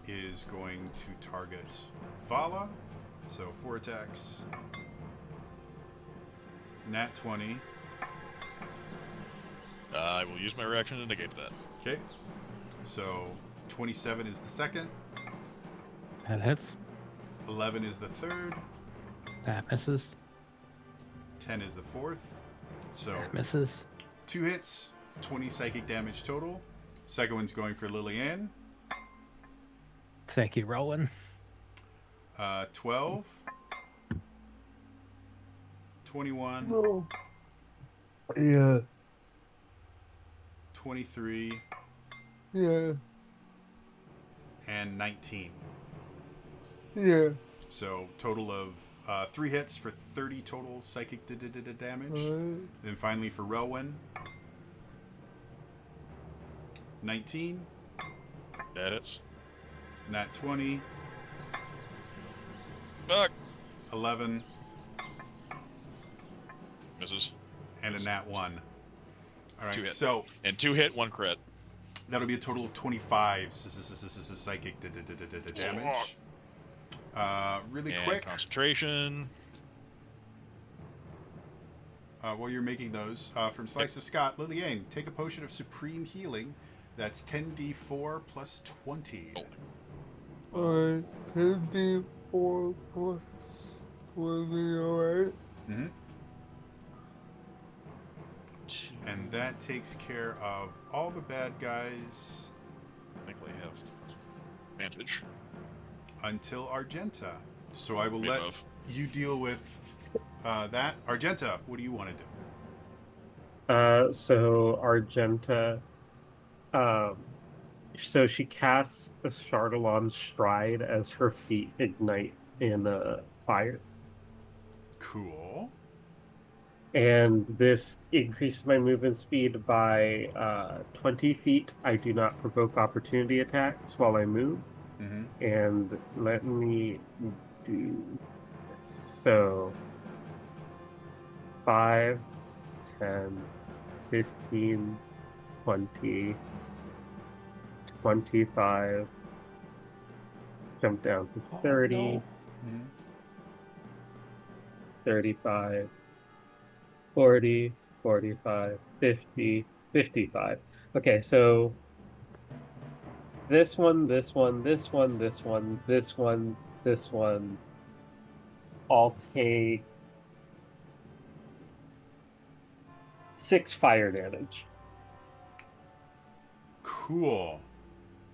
is going to target Vala. So 4 attacks. Nat 20. I will use my reaction to negate that. Okay. So 27 is the second. That hits. 11 is the third. That misses. 10 is the fourth. So That misses. 2 hits, 20 psychic damage total. Second one's going for Liliane. Thank you, Rowan. 12. 21. no. Yeah. 23. Yeah. And 19. Yeah. So total of 3 hits for 30 total psychic damage. Then finally for Relwyn. 19. That is. Nat 20. Fuck. 11. Misses. and a nat 1. All right, Two hit. so And 2 hit, 1 crit. that'll be a total of 25 psychic damage. Really And quick, concentration. while you're making those, from Slice of Scott, Liliane, take a potion of supreme healing. That's 10d4 plus 20. Oh. Alright, 54 plus 20, alright? Mm-hmm. And that takes care of all the bad guys Thankfully, I have advantage. until Argenta. So I will Me let both. you deal with that. Argenta, what do you want to do? So Argenta, um, so she casts a Chardalon Stride as her feet ignite in fire. Cool. And this increases my movement speed by 20 feet. I do not provoke opportunity attacks while I move. Mm-hmm. And let me do this. So 5, 10, 15, 20, 25, jump down to 30, no. Mm-hmm. 35, 40, 45, 50, 55. Okay, so this one, this one, this one, this one, this one, this one, I'll take 6 fire damage. Cool.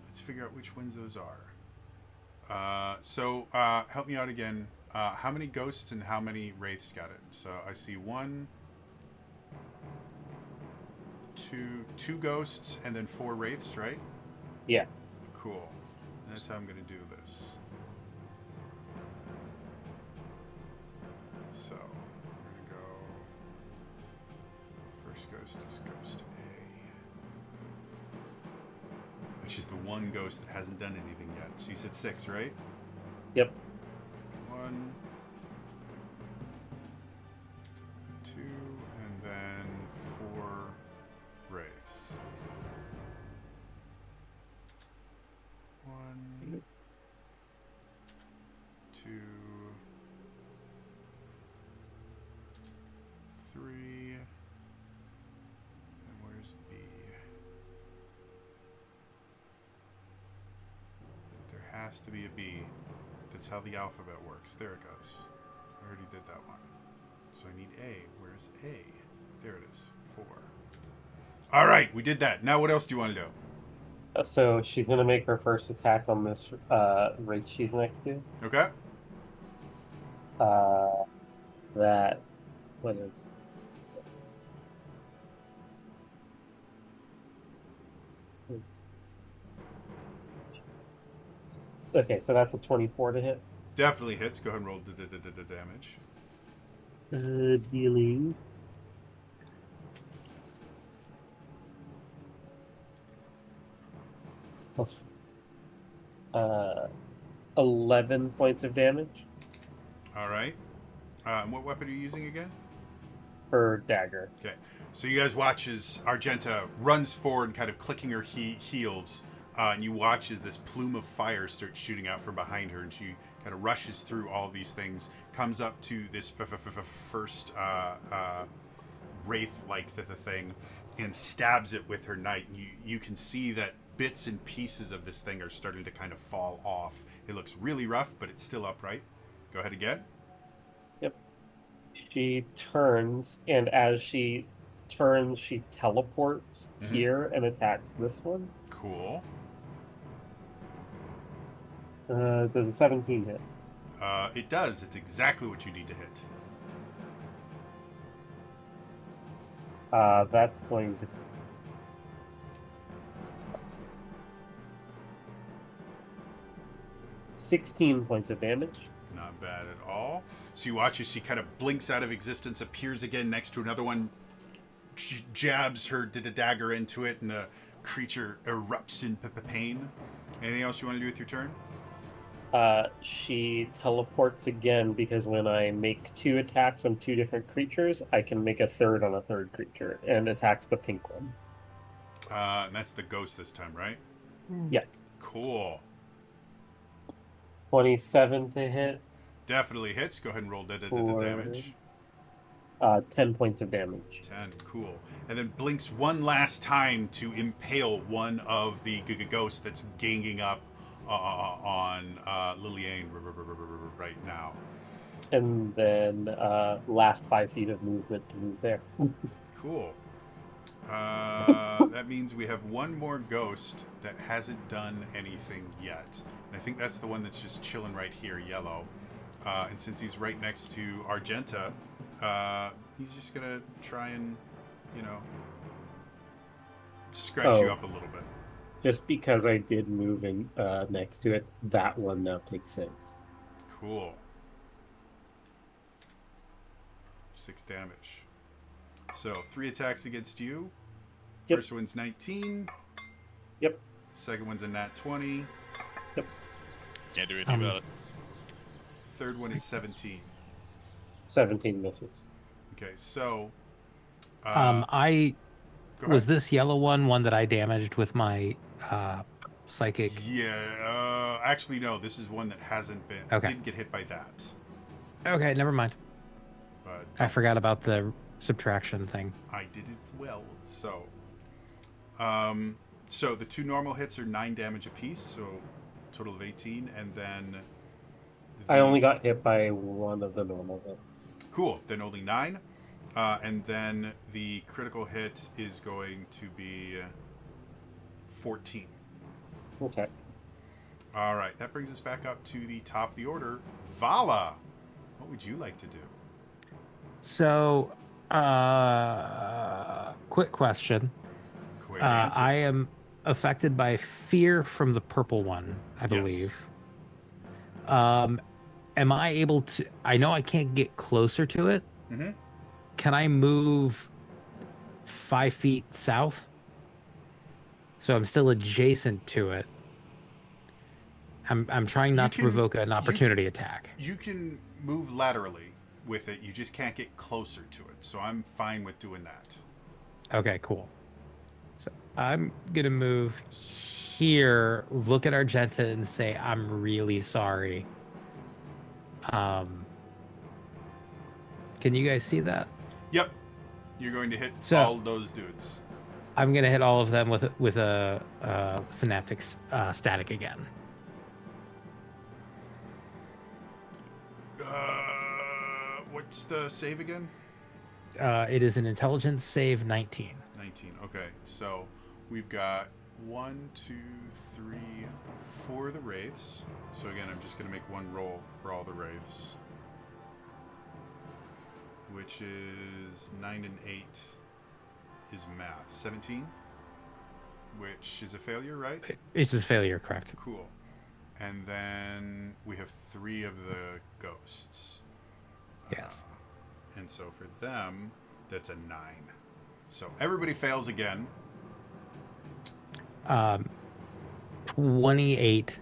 Let's figure out which ones those are. So help me out again. How many ghosts and how many wraiths got it? So I see 1, 2 ghosts and then 4 wraiths, right? Yeah. Cool. And that's how I'm going to do this. So we're going to go. First ghost is Ghost A, which is the one ghost that hasn't done anything yet. So you said 6, right? Yep. 1, 2, and then 4 wraiths. 1, 2, 3, and where's B? There has to be a B. That's how the alphabet works. There it goes. I already did that one. So I need A. Where's A? There it is. 4. All right, we did that. Now what else do you want to do? So she's gonna make her first attack on this race she's next to. Okay. That what is okay, so that's a 24 to hit. Definitely hits. Go ahead and roll the damage. Dealing plus 11 points of damage. All right. And what weapon are you using again? Her dagger. Okay. So you guys watch as Argenta runs forward and kind of clicking her heels. And you watch as this plume of fire starts shooting out from behind her. And she kind of rushes through all these things, comes up to this first wraith-like thing, and stabs it with her knife. And you can see that bits and pieces of this thing are starting to kind of fall off. It looks really rough, but it's still upright. Go ahead again. Yep. She turns, and as she turns, she teleports here and attacks this one. Cool. Does a 17 hit? It does. It's exactly what you need to hit. That's going to 16 points of damage. Not bad at all. So you watch as she kind of blinks out of existence, appears again next to another one, jabs her dagger into it, and the creature erupts in pain. Anything else you want to do with your turn? She teleports again because when I make 2 attacks on 2 different creatures, I can make a third on a third creature and attacks the pink one. And that's the ghost this time, right? Yeah. Cool. 27 to hit Definitely hits. Go ahead and roll the for damage. 10 points of damage. 10. Cool. And then blinks one last time to impale one of the ghosts that's ganging up on Liliane right now. And then last 5 feet of movement to move there. Cool. That means we have one more ghost that hasn't done anything yet. And I think that's the one that's just chilling right here, yellow. And since he's right next to Argenta, he's just going to try and, scratch you up a little bit. Just because I did move in next to it, that one now takes 6. Cool. 6 damage. So 3 attacks against you. Yep. First one's 19. Yep. Second one's a nat 20. Yep. Can't do anything about it. Third one is 17. 17 misses. Okay, so I go was ahead. this yellow one that I damaged with my psychic. Yeah, actually no, this is one that hasn't been didn't get hit by that. Okay, never mind. But I forgot about the subtraction thing. I did it well. So so the 2 normal hits are 9 damage apiece, so total of 18, and then I only got hit by one of the normal hits. Cool. Then only 9. And then the critical hit is going to be 14. Okay. All right. That brings us back up to the top of the order. Vala, what would you like to do? So, quick question. Quick answer. I am affected by fear from the purple one, I believe. Am I able to... I know I can't get closer to it. Mm-hmm. Can I move 5 feet south? So I'm still adjacent to it. I'm trying not to provoke an opportunity attack. You can move laterally with it. You just can't get closer to it. So I'm fine with doing that. Okay, cool. So I'm going to move here, look at Argenta and say, I'm really sorry. Can you guys see that? Yep. You're going to hit all those dudes. I'm going to hit all of them with a synaptic static again. What's the save again? It is an intelligence save 19. 19. Okay. So we've got 1, 2, 3, 4 of the Wraiths. So again, I'm just going to make one roll for all the Wraiths. Which is 9 and 8 is math. 17, which is a failure, right? It's a failure, correct. Cool. And then we have 3 of the ghosts. Yes. And so for them, that's a 9. So everybody fails again. 28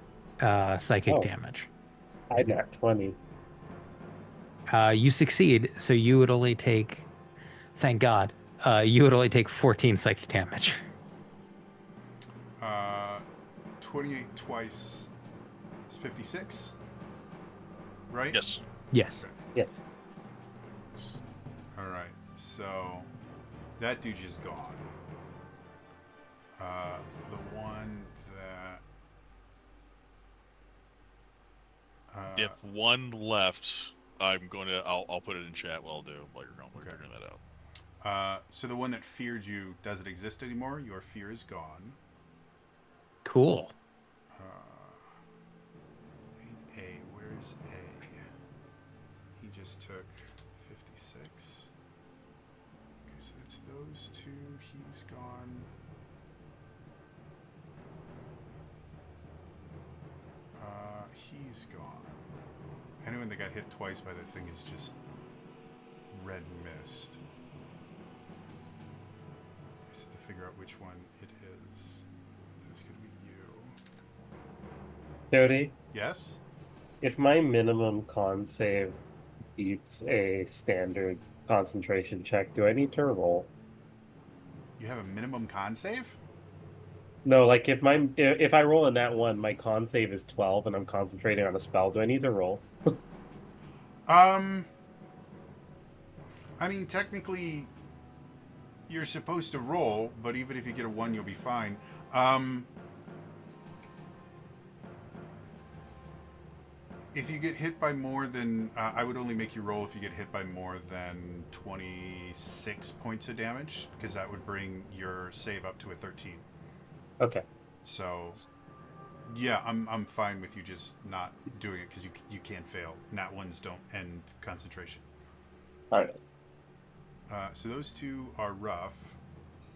psychic damage. I got 20. You succeed, so you would only take... Thank God. You would only take 14 psychic damage. 28 twice is 56, right? Yes. Yes. Okay. Yes. All right, so that dude is gone. The one that if one left, I'm going to. I'll put it in chat. What I'll do while you're going. We're figuring that out. So the one that feared you doesn't exist anymore. Your fear is gone. Cool. A. Where's A? He just took 56. Okay, so that's those 2. He's gone. He's gone. Anyone that got hit twice by that thing is just red mist. I just have to figure out which one it is. That's going to be you. Jody, Yes? If my minimum con save beats a standard concentration check, do I need to roll? You have a minimum con save? No, like if I roll a nat one, my con save is 12 and I'm concentrating on a spell. Do I need to roll? Um, I mean, technically, you're supposed to roll, but even if you get a 1, you'll be fine. If you get hit by more than... I would only make you roll if you get hit by more than 26 points of damage, because that would bring your save up to a 13. Okay. So, yeah, I'm fine with you just not doing it, because you can't fail. Nat 1s don't end concentration. All right. So those two are rough.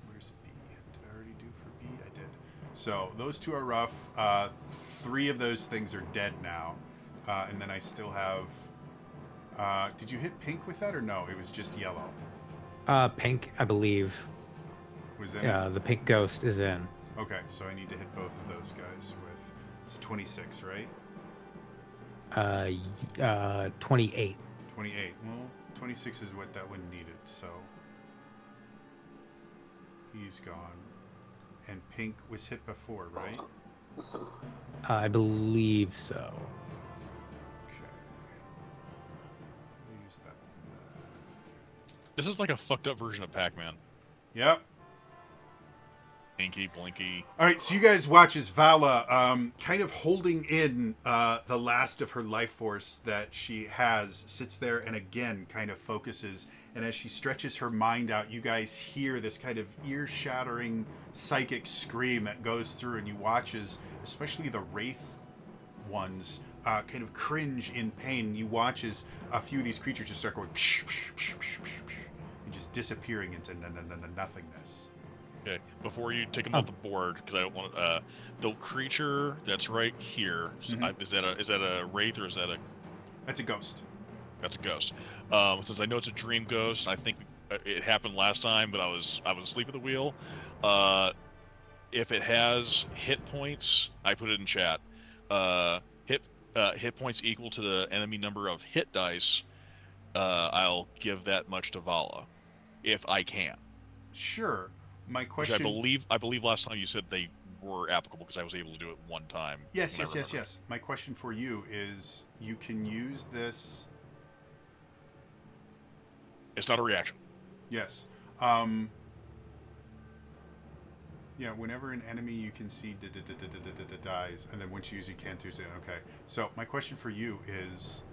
Where's B? Did I already do for B? I did. So those two are rough. 3 of those things are dead now. And then I still have... did you hit pink with that or no? It was just yellow. Pink, I believe. Was that The pink ghost is in. Okay, so I need to hit both of those guys with... It's 26, right? 28. 28. Well, 26 is what that one needed, so... He's gone. And pink was hit before, right? I believe so. Okay. Use that one. This is like a fucked up version of Pac-Man. Yep. Inky, blinky. All right, so you guys watch as Vala, kind of holding in the last of her life force that she has, sits there and again kind of focuses. And as she stretches her mind out, you guys hear this kind of ear-shattering psychic scream that goes through, and you watch as, especially the Wraith ones, kind of cringe in pain. You watch as a few of these creatures just start going psh, psh, psh, psh, psh, psh, and just disappearing into nothingness. Okay, before you take them off the board, because I don't want the creature that's right here. Mhm. Is that a wraith or is that a? That's a ghost. That's a ghost. Since I know it's a dream ghost, I think it happened last time, but I was asleep at the wheel. If it has hit points, I put it in chat. Hit points equal to the enemy number of hit dice. I'll give that much to Vala, if I can. Sure. My Which question... I believe last time you said they were applicable because I was able to do it one time. Yes. My question for you is, you can use this... It's not a reaction. Yes. Yeah, whenever an enemy you can see dies, and then once you use it, you can't use it. Okay. So my question for you is,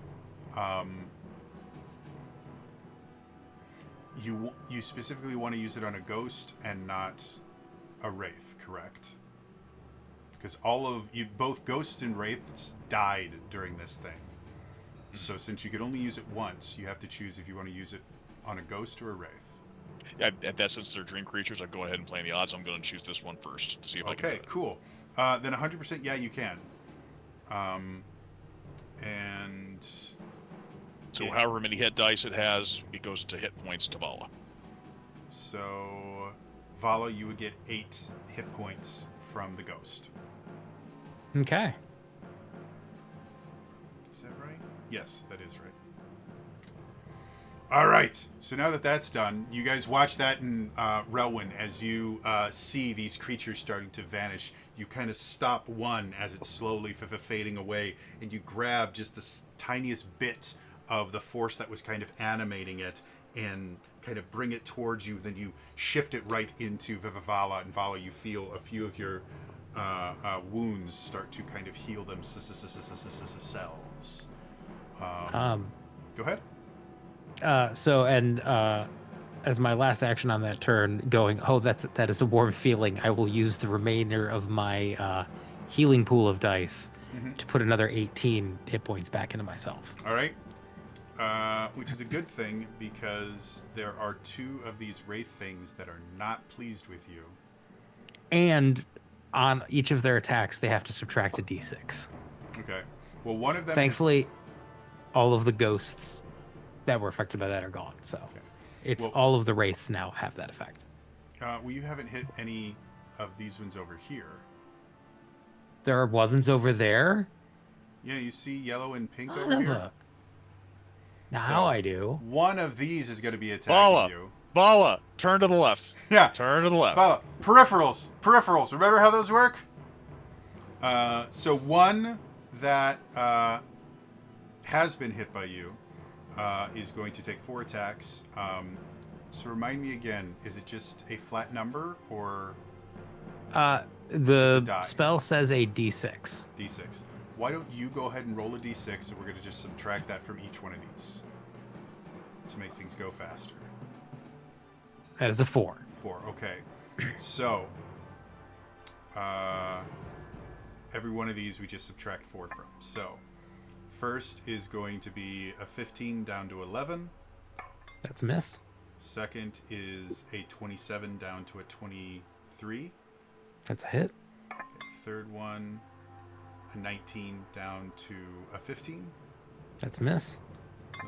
you specifically want to use it on a ghost and not a wraith, correct? Because both ghosts and wraiths died during this thing. So since you could only use it once, you have to choose if you want to use it on a ghost or a wraith. Yeah, at that, since they're dream creatures, I'd go ahead and play the odds. I'm going to choose this one first to see if I can do Okay, it. cool. Then 100%, yeah, you can. And... So however many hit dice it has, it goes to hit points to Vala. So, Vala, you would get 8 hit points from the ghost. Okay. Is that right? Yes, that is right. All right. So now that that's done, you guys watch that in Relwyn as you see these creatures starting to vanish. You kind of stop one as it's slowly fading away, and you grab just the tiniest bit of the force that was kind of animating it and kind of bring it towards you. Then you shift it right into Vala, and Vala, you feel a few of your wounds start to kind of heal themselves. Go ahead. As my last action on that turn, going, oh, that is a warm feeling. I will use the remainder of my healing pool of dice to put another 18 hit points back into myself. All right. Which is a good thing, because there are 2 of these wraith things that are not pleased with you. And on each of their attacks, they have to subtract a d6. Okay. Well, one of them... Thankfully, all of the ghosts that were affected by that are gone. So it's all of the wraiths now have that effect. Well, you haven't hit any of these ones over here. There are ones over there. Yeah, you see yellow and pink Son over of here? a- Now So- I do. One of these is going to be attacking Vala, you. Vala, turn to the left. Yeah. Turn to the left. Vala, peripherals. Peripherals. Remember how those work? So one that has been hit by you is going to take 4 attacks. So remind me again, is it just a flat number or It's a The die. spell says a d6. D6? Why don't you go ahead and roll a D6 and we're going to just subtract that from each one of these to make things go faster. That is a 4. 4, okay. So, every one of these we just subtract 4 from. So, first is going to be a 15 down to 11. That's a miss. Second is a 27 down to a 23. That's a hit. Okay, third one, a 19 down to a 15. That's a miss.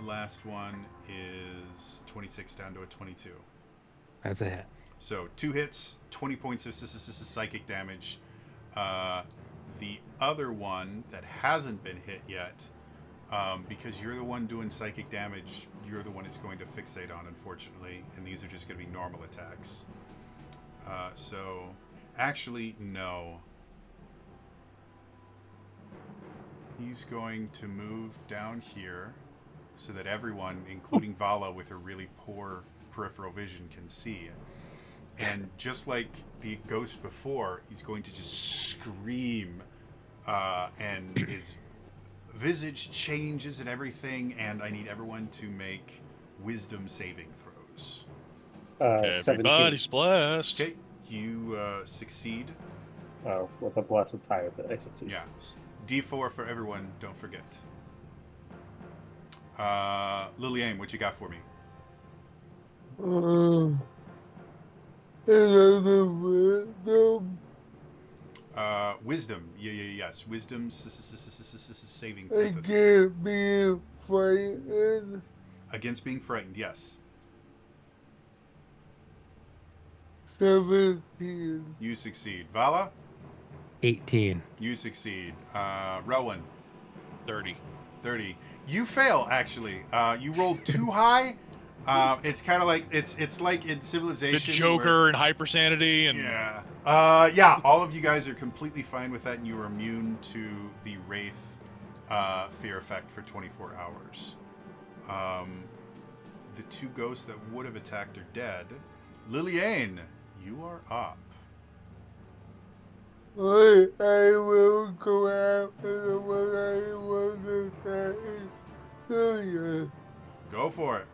The last one is 26 down to a 22. That's a hit. So 2 hits, 20 points of psychic damage. The other one that hasn't been hit yet, because you're the one doing psychic damage, you're the one it's going to fixate on, unfortunately. And these are just going to be normal attacks. So, actually, no. He's going to move down here so that everyone, including Vala with her really poor peripheral vision, can see. And just like the ghost before, he's going to just scream, and his visage changes and everything, and I need everyone to make wisdom saving throws. 17. Everybody's blessed. Okay, you succeed. Oh, with a plus, it's higher, but I succeed. Yeah. D4 for everyone, don't forget. Lillian, what you got for me? Wisdom. Yes. Wisdom saving I throw. can't be frightened. Against being frightened, yes. 17. You succeed. Vala, 18. you succeed. Rowan, 30. 30. You fail, actually. You rolled too high. It's kind of like it's like in The Civilization. Joker and hypersanity and Yeah. Yeah, all of you guys are completely fine with that, and you are immune to the Wraith fear effect for 24 hours. The 2 ghosts that would have attacked are dead. Lillian, you are up. I will go after the one I was attacking earlier. Go for it.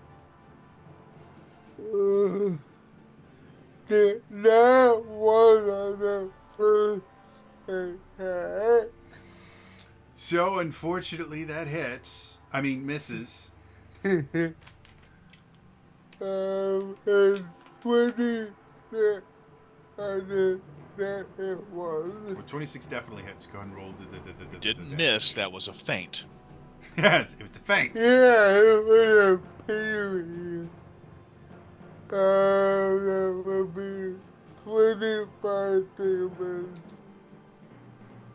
That was on the first attack. So, unfortunately, that hits. I mean, misses. And 20 that I did that it was. Well, 26 definitely hits. Go ahead and roll. didn't miss. That was a feint. Yes, it's a feint. Yeah, it was a period. That would be 25 damage.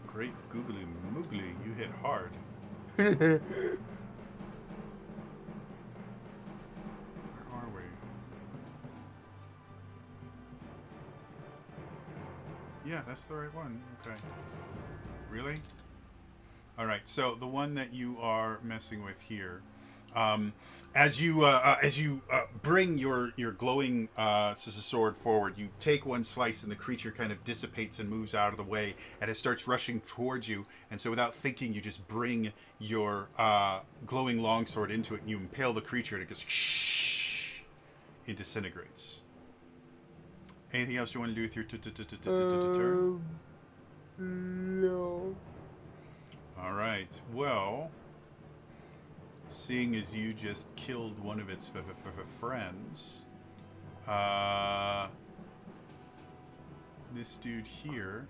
Great googly moogly, you hit hard. Where are we? Yeah, that's the right one. Okay. Really? All right. So the one that you are messing with here, as you bring your glowing sword forward, you take one slice, and the creature kind of dissipates and moves out of the way, and it starts rushing towards you. And so, without thinking, you just bring your glowing longsword into it, and you impale the creature, and it goes shh. It disintegrates. Anything else you want to do with your turn? No. All right. Well, seeing as you just killed one of its friends, this dude here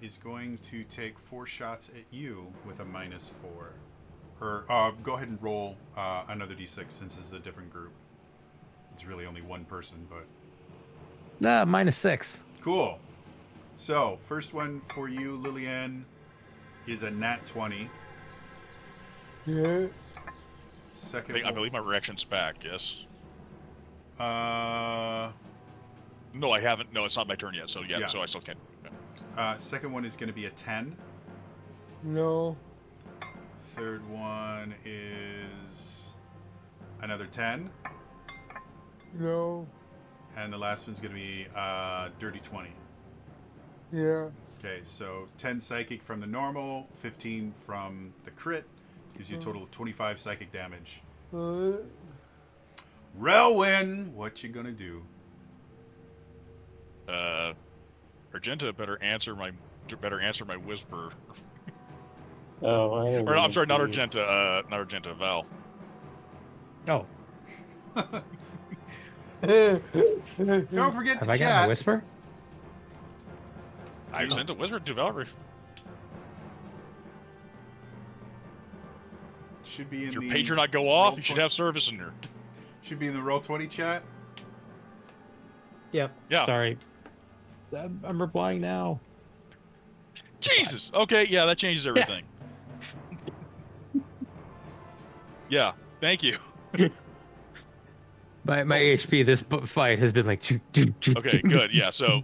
is going to take 4 shots at you with a -4. Or go ahead and roll another d6 since this is a different group. It's really only one person, but -6. cool. So, first one for you, Lillian, is a nat 20. Yeah. Second I believe my reaction's back. Yes. No, I haven't. No, it's not my turn yet. So yeah. Yeah. So I still can't. Yeah. Second one is going to be a 10. No. Third one is another 10. No. And the last one's going to be dirty 20. Yeah. Okay, so 10 psychic from the normal, 15 from the crit, gives you a total of 25 psychic damage. Relwyn, what you gonna do? Argenta better answer my whisper. Oh, I didn't Or no, I'm even sorry, not see Argenta. Not Argenta. Val. Oh, Don't forget have to I gotten a chat. whisper? I sent a whisper to Val. Should be in Did your the pager not go off? roll You should twen- have service in there. Should be in the Roll20 chat. Yep. Yeah. Sorry. I'm replying now. Jesus. Okay. Yeah, that changes everything. Yeah. Thank you. My HP this fight has been like. Okay. Good. Yeah. So.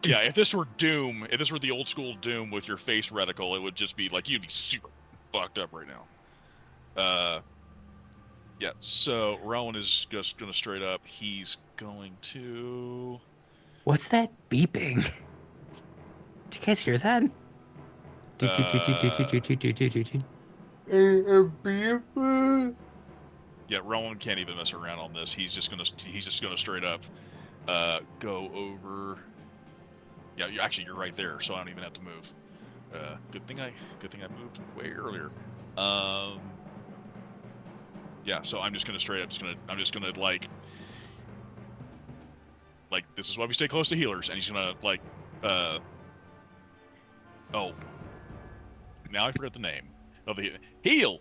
Yeah. If this were Doom, if this were the old school Doom with your face reticle, it would just be like you'd be super fucked up right now. Yeah. So Rowan is just gonna straight up. He's going to. What's that beeping? Did you guys hear that? Yeah, Rowan can't even mess around on this. He's just gonna straight up go over. Yeah, you're right there, so I don't even have to move. Good thing I moved way earlier. Yeah, so I'm just gonna straight up I'm just gonna like this is why we stay close to healers, and he's gonna oh, now I forgot the name of the heal.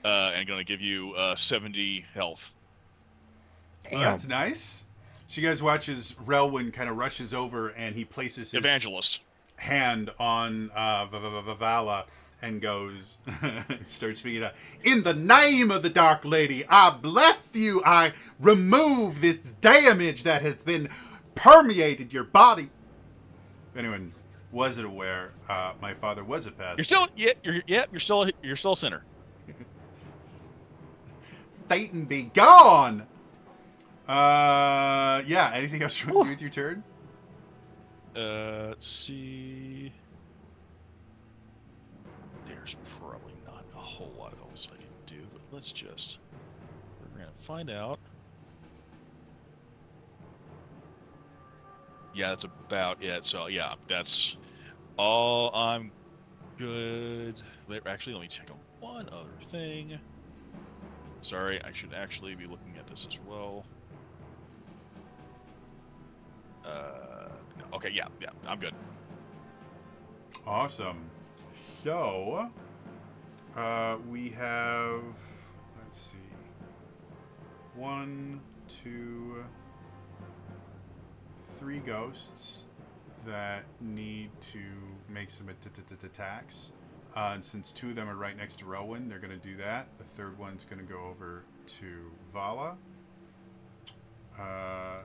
And gonna give you 70 health. Well, that's nice. So you guys watch as Relwyn kind of rushes over and he places his Evangelist. hand on Vala and goes, starts speaking out, in the name of the Dark Lady, I bless you. I remove this damage that has been permeated your body. If anyone wasn't aware, my father was a pastor. You're still a sinner. Satan be gone. Yeah. Anything else you want to do with your turn? Let's see. There's probably not a whole lot else I can do, but we're gonna find out. Yeah, that's about it. So yeah, that's all. I'm good. Wait, actually, let me check on one other thing. Sorry, I should actually be looking at this as well. No, okay, yeah, I'm good. Awesome. So, we have, let's see, 1, 2, 3 ghosts that need to make some attacks. And since 2 of them are right next to Rowan, they're going to do that. The third one's going to go over to Vala.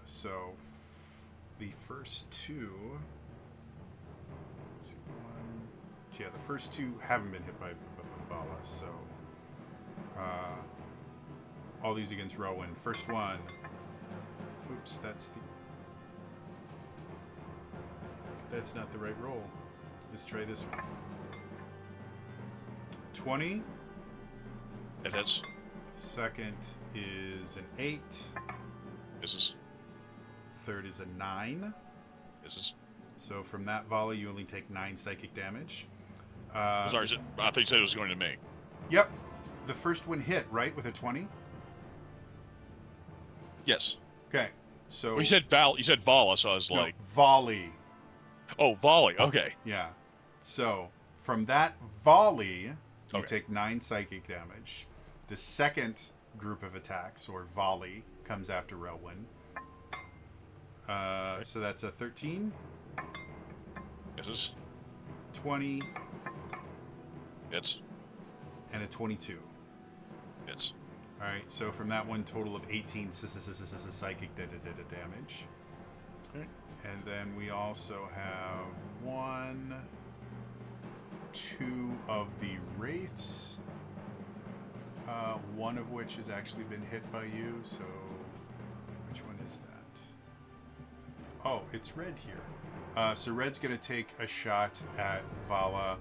So the first 2... Yeah, the first 2 haven't been hit by Vala, so... all these against Rowan. First one... Oops, that's not the right roll. Let's try this one. 20. It hits. Second is an 8. Misses. Third is a 9. Misses. So from that volley, you only take 9 psychic damage. Sorry, I thought you said it was going to me. Yep. The first one hit, right, with a 20? Yes. Okay. So Well, you said Vala, so I was like, volley. oh, volley. Okay. Yeah. So from that volley, you Okay. take 9 psychic damage. The second group of attacks, or volley, comes after Relwyn. So that's a 13, Misses. 20, Hits. and a 22. It's All right, so from that one, total of 18 psychic damage. Okay. And then we also have 1, 2 of the Wraiths. One of which has actually been hit by you, so which one is that? Oh, it's red here. So red's going to take a shot at Vala.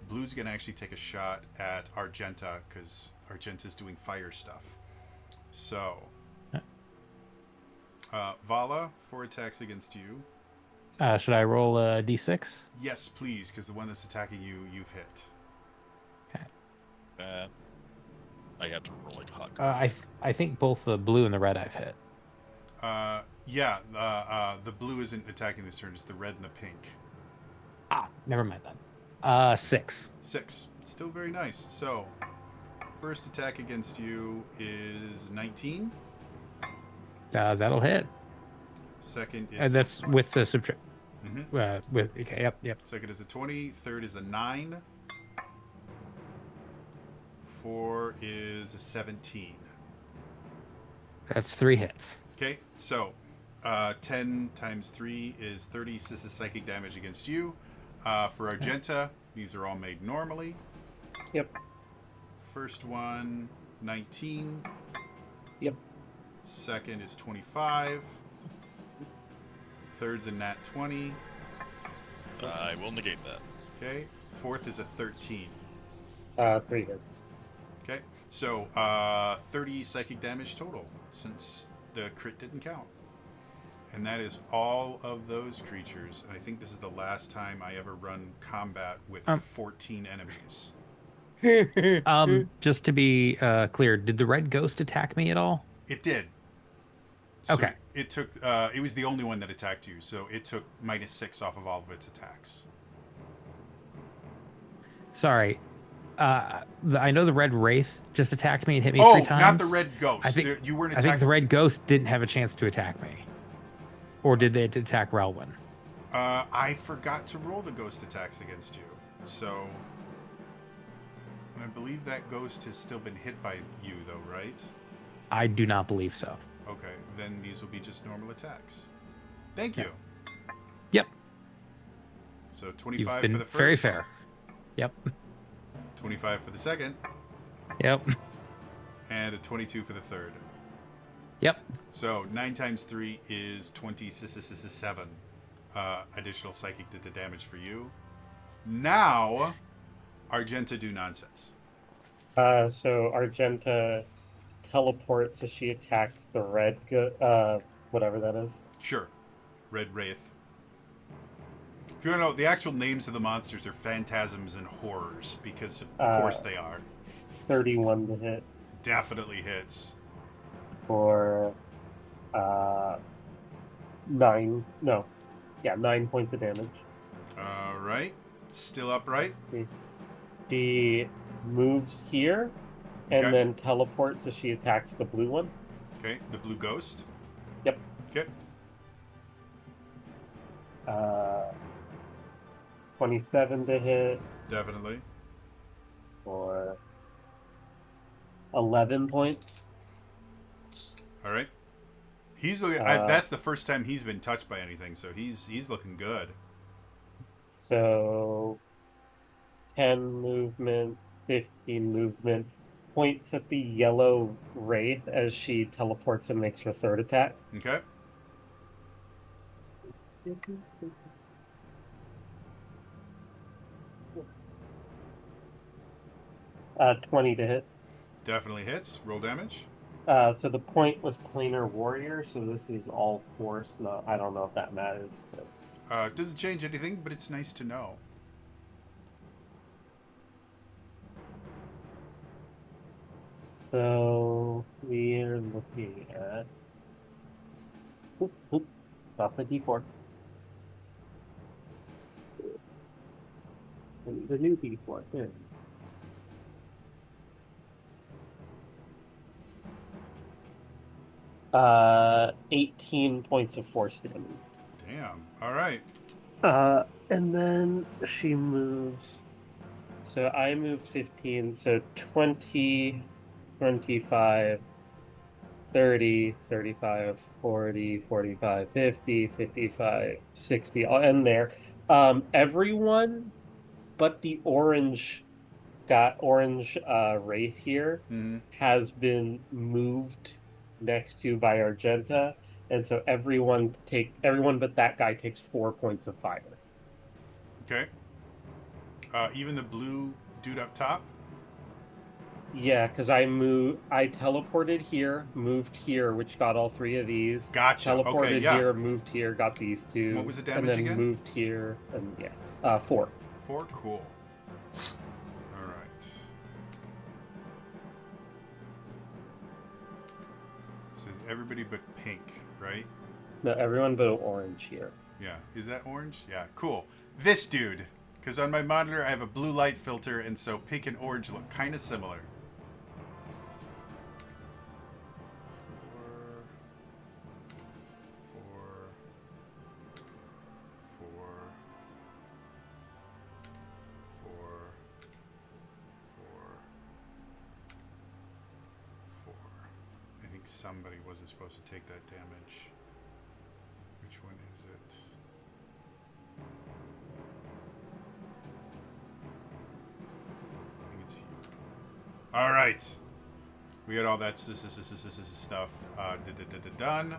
Blue's going to actually take a shot at Argenta, because Argenta's doing fire stuff. So, Vala, 4 attacks against you. Should I roll a d6? Yes, please, because the one that's attacking you, you've hit. bad. I have to roll like hot. I think both the blue and the red I've hit. Yeah, the blue isn't attacking this turn, it's the red and the pink. Never mind then. 6. 6. Still very nice. So, first attack against you is 19. That'll hit. Second is... And that's with the subtract. Mm-hmm. Okay, yep. Second is a 20. Third is a 9. 4 is a 17. That's 3 hits. Okay, so 10 times 3 is 30 psychic damage against you. For Argenta, these are all made normally. Yep. First one, 19. Yep. Second is 25. Third's a nat 20. I will negate that. Okay. Fourth is a 13. 3 hits. Okay. So 30 psychic damage total, since the crit didn't count. And that is all of those creatures. And I think this is the last time I ever run combat with 14 enemies. Just to be clear, did the red ghost attack me at all? It did. So Okay. It took. It was the only one that attacked you, so it took -6 off of all of its attacks. Sorry. I know the red wraith just attacked me and hit me 3 times. Not the red ghost. I think You weren't I attacking. think the red ghost didn't have a chance to attack me. Or did they attack Relwyn? I forgot to roll the ghost attacks against you, so. And I believe that ghost has still been hit by you, though, right? I do not believe so. Okay, then these will be just normal attacks. Thank you. Yep. So You've 25 been for the first. very fair. Yep. 25 for the second, Yep. and a 22 for the third. Yep. So 9 times 3 is 27 additional psychic damage for you. Now, Argenta do nonsense. So Argenta teleports as she attacks the red, whatever that is. Sure. Red Wraith. If you want to know, the actual names of the monsters are phantasms and horrors, because of course they are. 31 to hit Definitely hits. for 9 points of damage. All right. Still upright. She moves here and Okay. then teleports as she attacks the blue one. Okay, the blue ghost. Yep. Okay. 27 to hit Definitely. for 11 points. All right. He's looking, that's the first time he's been touched by anything, so he's looking good. So 10 movement, 15 movement. Points at the yellow wraith as she teleports and makes her third attack. Okay. 20 to hit. Definitely hits. Roll damage. So the point was planar warrior, so this is all force. No, I don't know if that matters. But... Doesn't change anything, but it's nice to know. So we're looking at off the D4. And the new D4 is 18 points of force damage. Damn. All right. And then she moves So I moved 15, so 20, 25, 30, 35, 40, 45, 50, 55, 60. I'll end there. Everyone but the orange wraith here Mm-hmm. has been moved next to by Argenta, and so everyone but that guy takes 4 points of fire. Okay. Even the blue dude up top. Yeah, because I teleported here, moved here, which got all three of these. Gotcha. Okay, Teleported yeah. here, moved here, got these What two, was the and damage then again? moved here, and yeah, 4. 4. Cool. All right. So everybody but pink, right? No, everyone but orange here. Yeah. Is that orange? Yeah. Cool. This dude, because on my monitor I have a blue light filter, and so pink and orange look kind of similar. 4, 4, 4, 4, 4. I think somebody wasn't supposed to take that damage. Which one is it? I think it's you. All right. We got all that stuff done.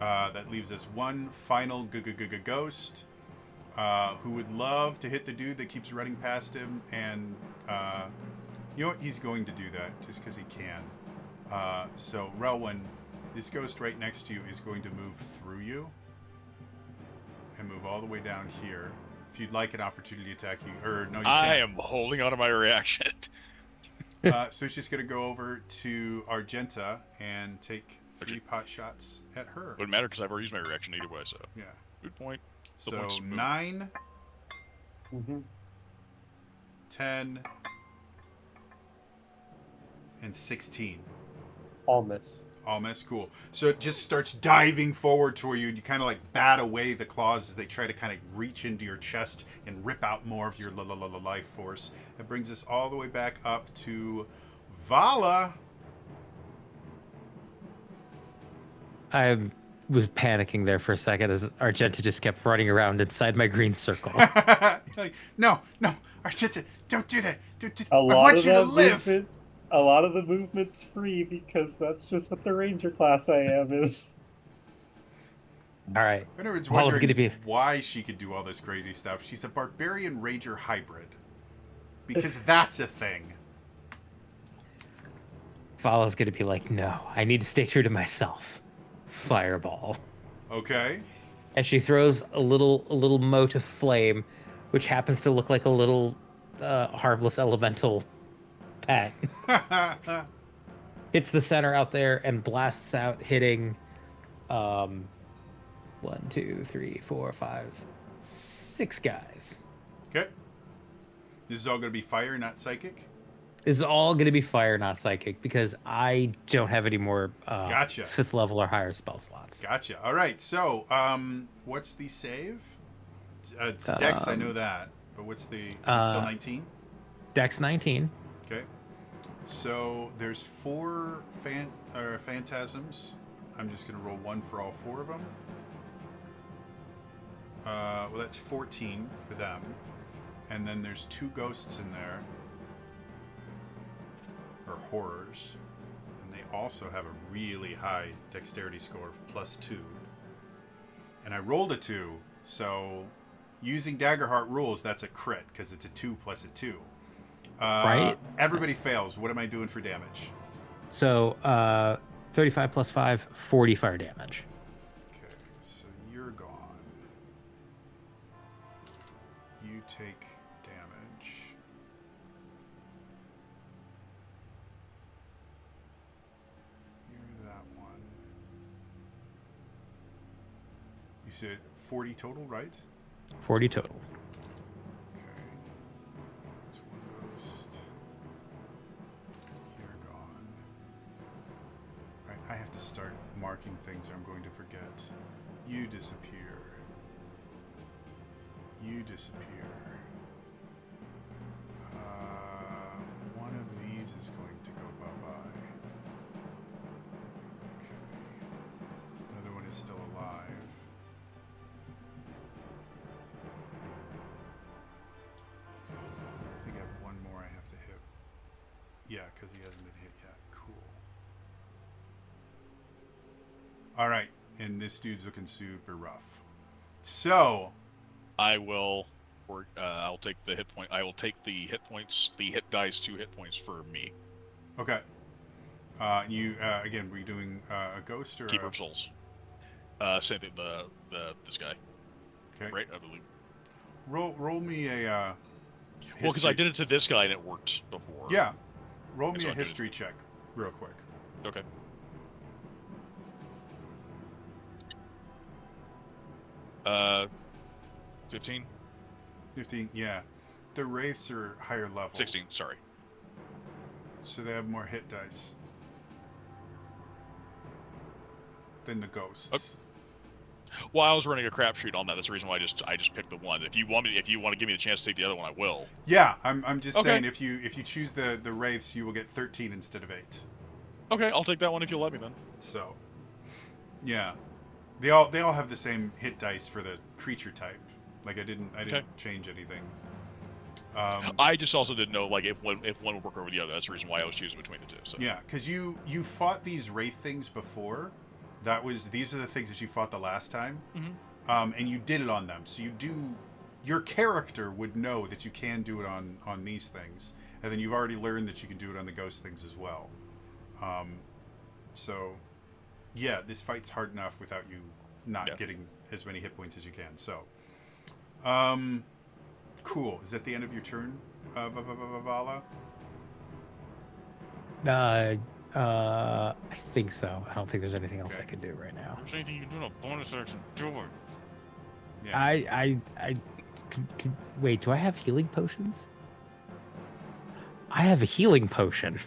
That leaves us one final ghost who would love to hit the dude that keeps running past him, and you know what? He's going to do that just because he can. So, Relwyn, this ghost right next to you is going to move through you and move all the way down here. If you'd like an opportunity attack, you can't. I am holding on to my reaction. So it's just going to go over to Argenta and take 3 pot shots at her. Wouldn't matter because I've already used my reaction either way. So Yeah. good point. The So points move. 9, Mm-hmm. 10, and 16. All miss. All miss. Cool. So it just starts diving forward toward you, and you kind of like bat away the claws as they try to kind of reach into your chest and rip out more of your life force. It brings us all the way back up to Vala. I was panicking there for a second as Argenta just kept running around inside my green circle. Like, no, Argenta, don't do that. A I lot want of you to that live. movement, a lot of the movement's free because that's just what the ranger class I am is. All right. In other words, Vala's wondering gonna be why she could do all this crazy stuff. She's a barbarian ranger hybrid. Because that's a thing. Vala's gonna be like, no, I need to stay true to myself. Fireball. Okay. As she throws a little mote of flame, which happens to look like a little harmless elemental pet. Hits the center out there and blasts out, hitting 1, 2, 3, 4, 5, 6 guys. Okay. This is all going to be fire, not psychic? This is all going to be fire, not psychic, because I don't have any more Gotcha. 5th level or higher spell slots. Gotcha. All right. So, what's the save? It's Dex, I know that. But what's the... Is it still 19? Dex 19. Okay. So, there's 4 phantasms. I'm just going to roll 1 for all 4 of them. Well, that's 14 for them. And then there's 2 ghosts in there. Or horrors. And they also have a really high dexterity score of +2. And I rolled a 2, so using Daggerheart rules, that's a crit, because it's a 2 plus a 2. Right? Everybody fails. What am I doing for damage? So 35 plus 5, 40 fire damage. Okay, so you're gone. You take damage. You're that one. You said 40 total, right? 40 total. Okay. That's one ghost. You're gone. Right, I have to start marking things or I'm going to forget. You disappear. You disappear. Yeah, because he hasn't been hit yet. Cool. All right, and this dude's looking super rough. So, I will, or I'll take the hit point. I will take the hit points, the hit dice, 2 hit points for me. okay. You again, were you doing a ghost or Keeper a... of Souls. Same thing. This guy, Okay. right? I believe. Roll me a Well, because history... I did it to this guy and it worked before. Yeah. Roll And me so a I'm doing it- history check real quick. Okay. Uh, 15, 15. Yeah. The wraiths are higher level. 16. Sorry. So they have more hit dice than the ghosts. Okay. Well, I was running a crapshoot on that. That's the reason why I just picked the one. If you want to give me the chance to take the other one, I will. Yeah, I'm just Okay. saying if you choose the wraiths, you will get 13 instead of 8. Okay, I'll take that one if you'll let me then. So, yeah, they all have the same hit dice for the creature type. Like I didn't change anything. I just also didn't know like if one would work over the other. That's the reason why I was choosing between the two. So. Yeah, because you fought these wraith things before. These are the things that you fought the last time, and you did it on them. So your character would know that you can do it on these things, and then you've already learned that you can do it on the ghost things as well. So, yeah, this fight's hard enough without you not getting as many hit points as you can. So, cool. Is that the end of your turn, Vala? I think so. I don't think there's anything else Okay. I can do right now. There's anything you can do in a bonus action, do it. Yeah. I wait. Do I have healing potions? I have a healing potion.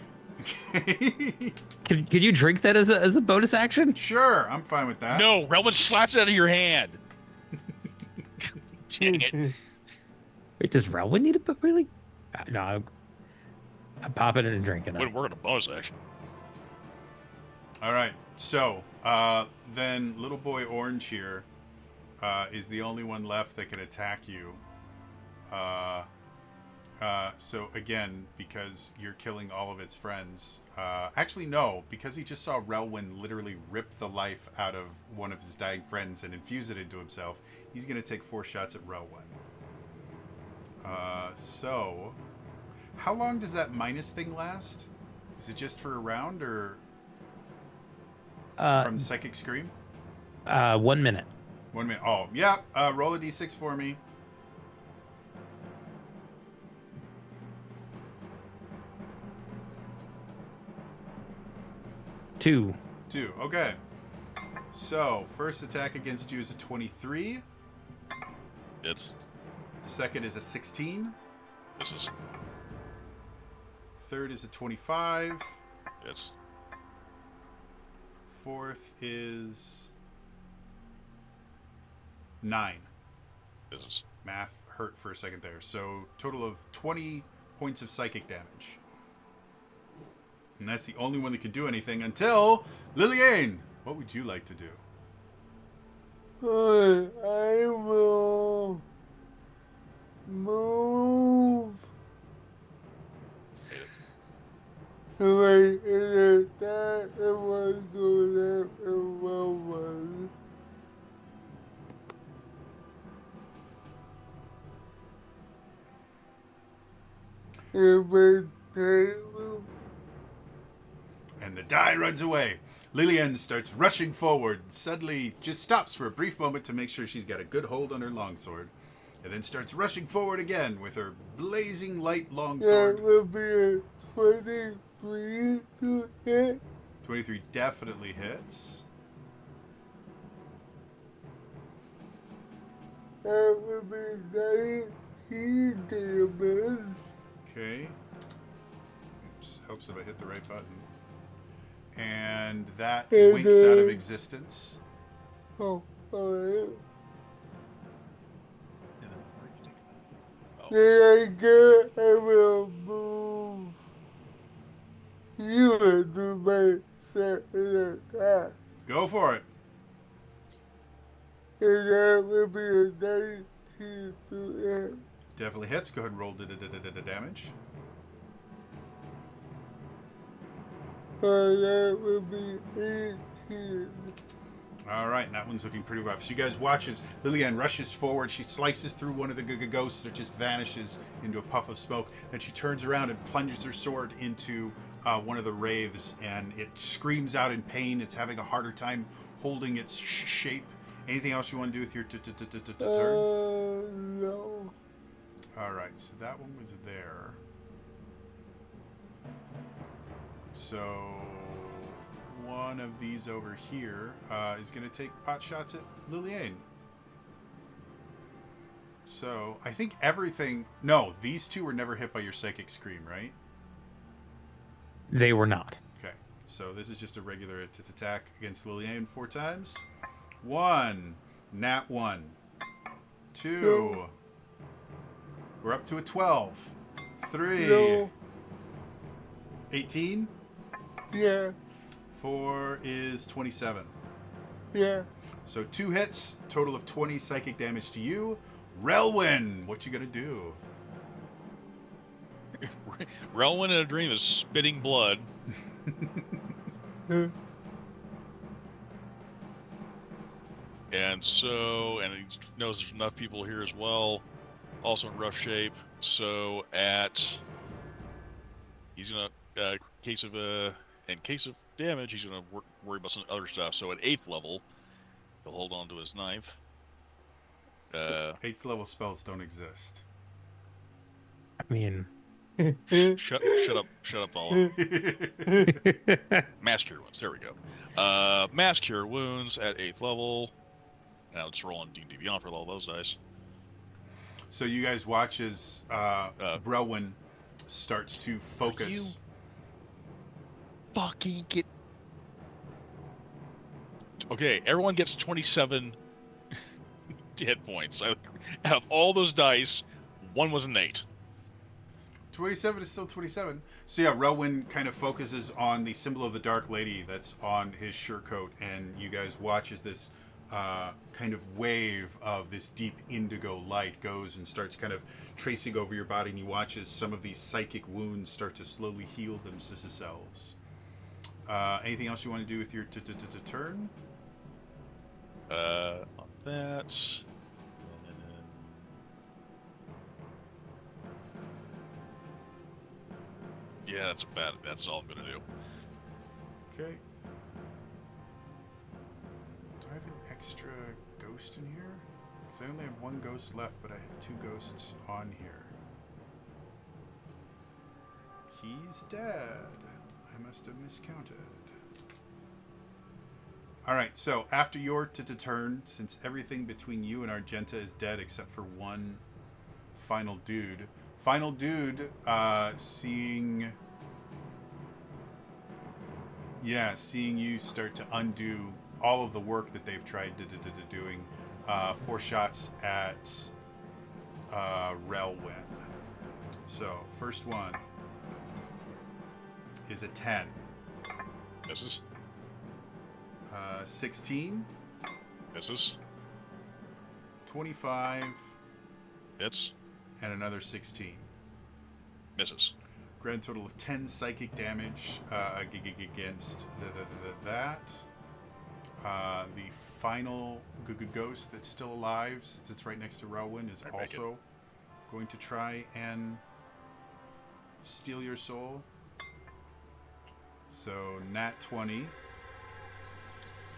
Could you drink that as a bonus action? Sure, I'm fine with that. No, Relman slaps it out of your hand. Dang it. Wait, does Relwyn need a really? No, I'm popping it and drinking it. Wouldn't work on a bonus action. All right. So, then little boy Orange here is the only one left that can attack you. So again, because you're killing all of its friends. Actually, no, because he just saw Relwyn literally rip the life out of one of his dying friends and infuse it into himself. He's going to take 4 shots at Relwyn. So, how long does that minus thing last? Is it just for a round or from Psychic Scream? 1 minute. 1 minute. Oh, yeah. Roll a d6 for me. Two. 2. Okay. So, first attack against you is a 23. It's Second is a 16. this is Third is a 25. it's Fourth is 9. this is Math hurt for a second there. So, total of 20 points of psychic damage. And that's the only one that can do anything until Lillian. What would you like to do? I will move right in that it was going up and well was. It would table. And the die runs away. Lillian starts rushing forward, suddenly just stops for a brief moment to make sure she's got a good hold on her longsword, and then starts rushing forward again with her blazing light That longsword. will be a 23 to hit. 23 definitely hits. That will be 19 damage. Okay. Oops, helps if I hit the right button. And that And, winks out of existence. Oh, alright. oh, Then I will move you into my second attack. Go for it. And that will be a 19 to hit. Definitely hits. Go ahead and roll damage. that would be 18. All right, and that one's looking pretty rough. So you guys watch as Lillian rushes forward. She slices through one of the ghosts that just vanishes into a puff of smoke. Then she turns around and plunges her sword into one of the wraiths, and it screams out in pain. It's having a harder time holding its shape. Anything else you want to do with your turn? No. All right, so that one was there. So one of these over here is going to take pot shots at Lillian. So I think everything... No, these two were never hit by your psychic scream, right? They were not. Okay, so this is just a regular attack against Lillian 4 times. 1. Nat 1. 2. No. We're up to a 12. 3. No. 18. Yeah. 4 is 27. Yeah. So 2 hits, total of 20 psychic damage to you. Relwyn, what you gonna do? Relwyn in a dream is spitting blood. And he knows there's enough people here as well, also in rough shape. So he's gonna, in case of damage, he's gonna worry about some other stuff. So at 8th level, he'll hold on to his 9th. 8th level spells don't exist. I mean, shut up, all. Mass Cure Wounds. There we go. Mass Cure Wounds at 8th level. Now let's roll on D&D Beyond for all those dice. So you guys watch as Brelwyn starts to focus. Fucking get. Okay, everyone gets 27 hit points. Out of all those dice, one was an 8. 27 is still 27. So yeah, Relwyn kind of focuses on the symbol of the Dark Lady that's on his surcoat, and you guys watch as this kind of wave of this deep indigo light goes and starts kind of tracing over your body, and you watch as some of these psychic wounds start to slowly heal themselves. Anything else you want to do with your turn? On that. Yeah, that's all I'm gonna do. Okay. Do I have an extra ghost in here? Because I only have 1 ghost left, but I have 2 ghosts on here. He's dead. I must have miscounted. Alright, so after your turn, since everything between you and Argenta is dead except for one final dude, seeing you start to undo all of the work that they've tried doing. 4 shots at Relwyn. So first one is a 10. Misses. 16. Misses. 25. Hits. And another 16. Misses. Grand total of 10 psychic damage against that. The final ghost that's still alive, since it's right next to Relwyn, is also going to try and steal your soul. So, nat 20.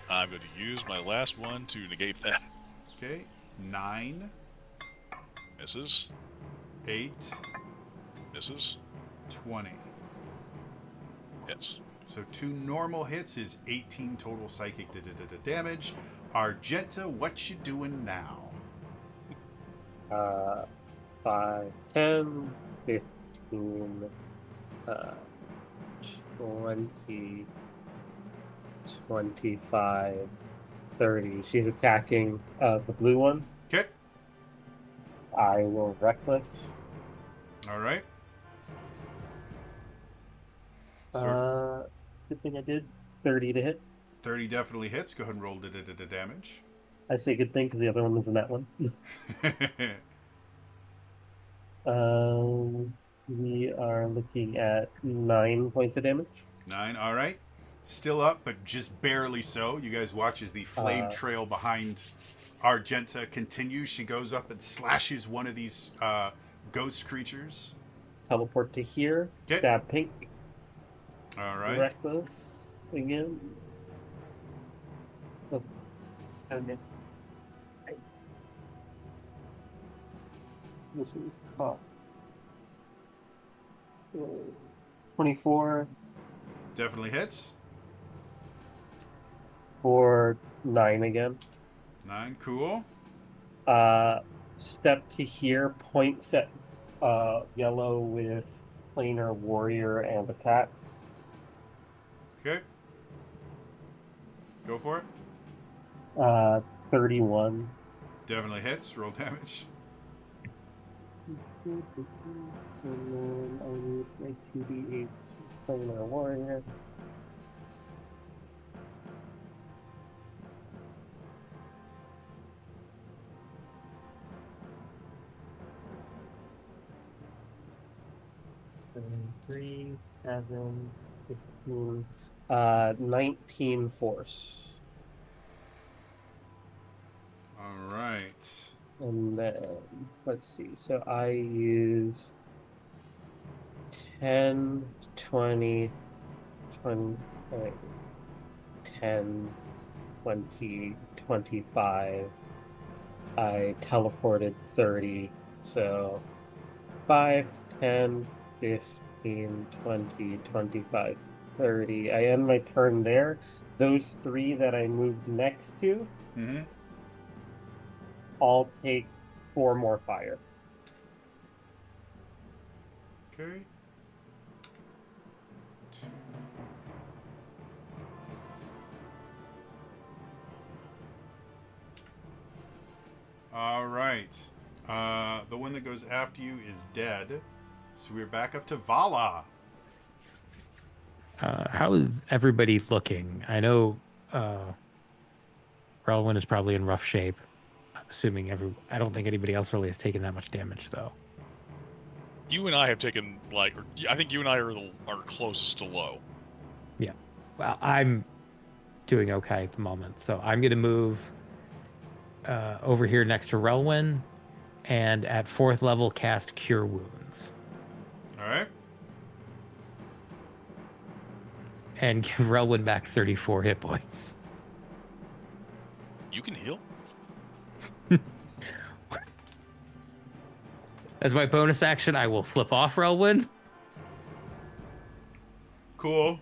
I'm going to use my last one to negate that. Okay. 9. Misses. 8. Misses. 20. Hits. So 2 normal hits is 18 total psychic damage. Argenta, what you doing now? 5, 10, 15, 20, 25, 30. She's attacking the blue one. Okay. I will reckless. All right. Good thing I did. 30 to hit. 30 definitely hits. Go ahead and roll damage. I say good thing because the other one was in that one. We are looking at 9 points of damage. 9. All right. Still up, but just barely so. You guys watch as the flame trail behind Argenta continues. She goes up and slashes one of these ghost creatures. Teleport to here. Okay. Stab pink. All right. Reckless again. Oh, okay. This was caught. 24 Definitely hits. for 9 again. 9. Cool. Step to here, points at yellow with planar warrior and attacks. Okay. Go for it. 31. Definitely hits. Roll damage. And then I need my 2d8 planar warrior. And 3, 7, 15, 19 force. All right. And then, let's see. So I used 10, 20, 20, 10, 20, 25. I teleported 30. So 5, 10, 15, 20, 25, 30. I end my turn there. Those 3 that I moved next to Mm-hmm. all take 4 more fire. Okay. 2. All right. The one that goes after you is dead. So we're back up to Vala. How is everybody looking? I know Relwyn is probably in rough shape. I'm assuming I don't think anybody else really has taken that much damage, though. You and I have taken, like, I think you and I are closest to low. Yeah. Well, I'm doing okay at the moment. So I'm going to move over here next to Relwyn and at 4th level cast Cure Wounds. All right. And give Relwyn back 34 hit points. You can heal. As my bonus action, I will flip off Relwyn. Cool.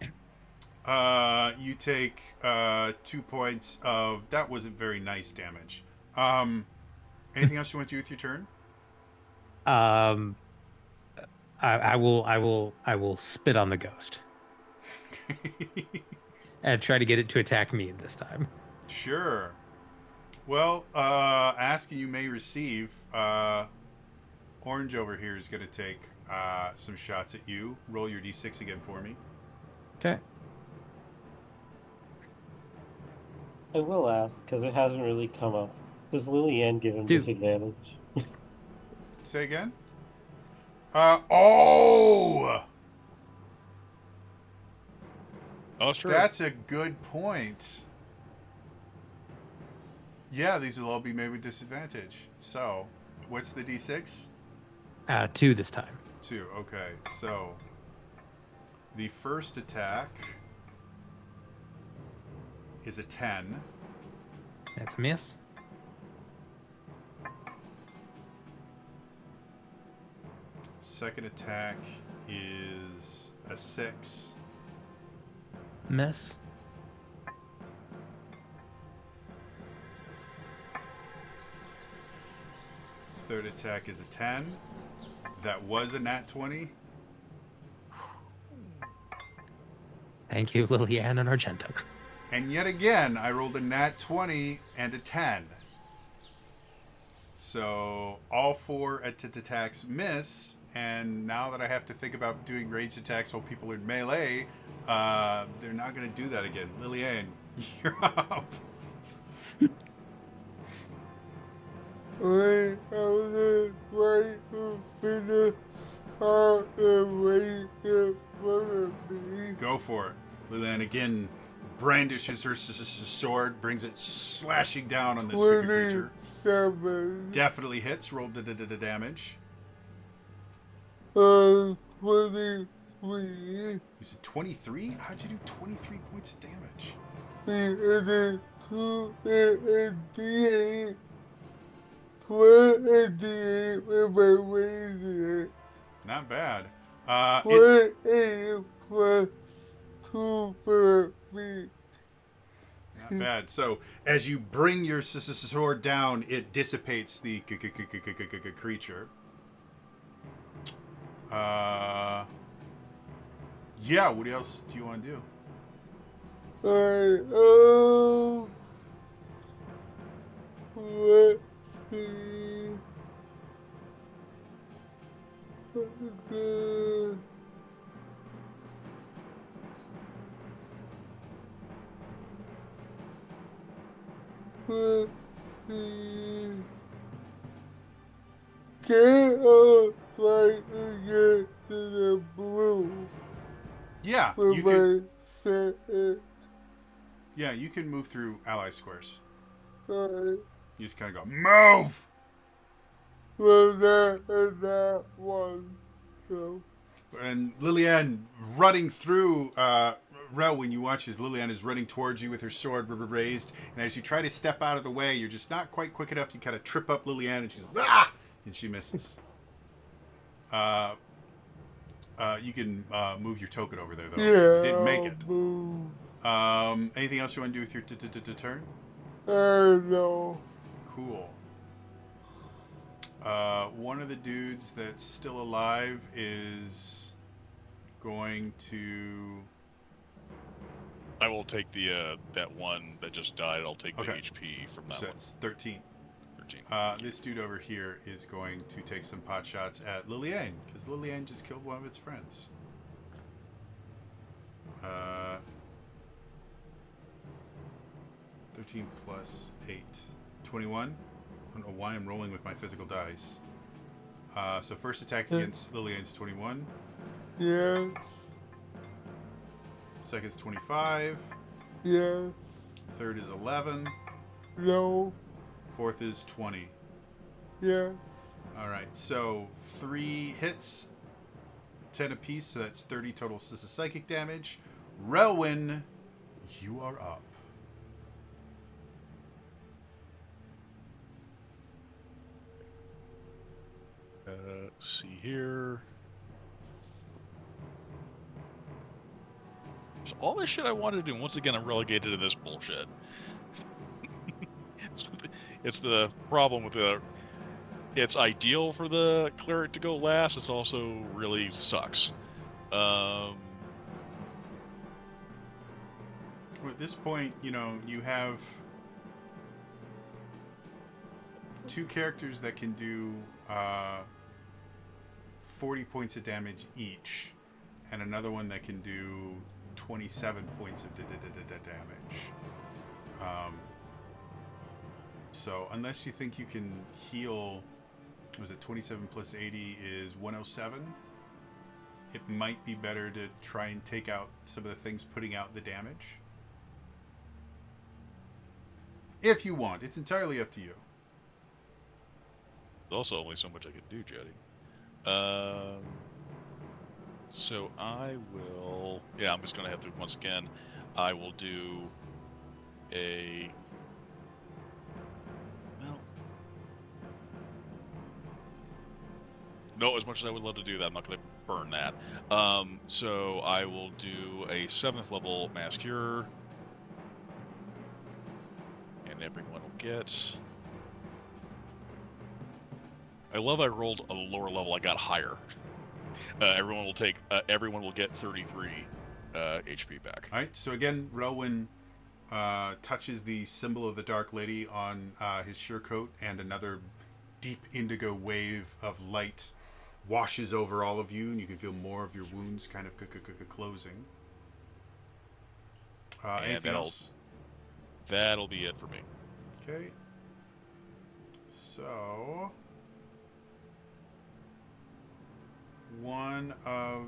You take 2 points of that wasn't very nice damage. Anything else you want to do with your turn? I will spit on the ghost and try to get it to attack me this time. Sure. Well, asking you may receive. Orange over here is going to take some shots at you. Roll your d6 again for me. Okay. I will ask, because it hasn't really come up. Does Lillian give him disadvantage? Say again? Oh! Oh, sure. That's a good point. Yeah, these will all be made with disadvantage. So, what's the d6? 2 this time. 2, okay. So, the first attack is a 10. That's a miss. Second attack is a 6. Miss. Third attack is a 10. That was a nat 20. Thank you, Lillian and Argenta. And yet again, I rolled a nat 20 and a 10. So all 4 attacks miss. And now that I have to think about doing ranged attacks while people are in melee, they're not going to do that again. Lillian, you're up. Wait, I was right to finish away in front of me. Go for it. Lilian again brandishes her sword, brings it slashing down on this creature. 27. Definitely hits. Roll damage. 23. You said 23? How'd you do 23 points of damage? And then 2 and D8. 1 and D8 with my raising. Not bad. It's 28 plus 2 for feet. not bad. So as you bring your sword down, it dissipates the creature. Yeah. What else do you want to do? Let's see. Okay. Let's see. Can I try to get to the blue Yeah, with you can. my set? Yeah, you can move through ally squares. Alright. You just kind of go move. Well, that one. So. And Liliane running through Rel, when you watch as Liliane is running towards you with her sword raised, and as you try to step out of the way, you're just not quite quick enough. You kind of trip up Liliane, and she's and she misses. You can move your token over there though. Yeah, You didn't make it. Move. Anything else you want to do with your turn? No. Cool. One of the dudes that's still alive is going to. I will take the that one that just died. I'll take the Okay. HP from that So one. that's 13. 13. This dude over here is going to take some pot shots at Liliane, because Liliane just killed one of its friends. 13 plus 8. 21. I don't know why I'm rolling with my physical dice. So first attack against Liliane's 21. Yes. Second's 25. Yes. Third is 11. No. Fourth is 20. Yes. Alright, so 3 hits, 10 apiece, so that's 30 total psychic damage. Relwyn, you are up. Let's see here. So all this shit I wanted to do, once again, I'm relegated to this bullshit. It's the problem with the. It's ideal for the cleric to go last. It's also really sucks. Well, at this point, you have 2 characters that can do 40 points of damage each, and another one that can do 27 points of damage. So unless you think you can heal, was it 27 plus 80 is 107? It might be better to try and take out some of the things putting out the damage. If you want, it's entirely up to you. There's also only so much I can do, Jetty. So I will. Yeah, I'm just gonna have to once again. I will do a. Well, no. As much as I would love to do that, I'm not gonna burn that. So I will do a 7th level mass cure, and everyone will get. I love I rolled a lower level. I got higher. Everyone will take. Everyone will get 33 HP back. All right. So again, Relwyn touches the symbol of the Dark Lady on his surecoat, and another deep indigo wave of light washes over all of you, and you can feel more of your wounds kind of closing. Anything else? That'll be it for me. Okay. So one of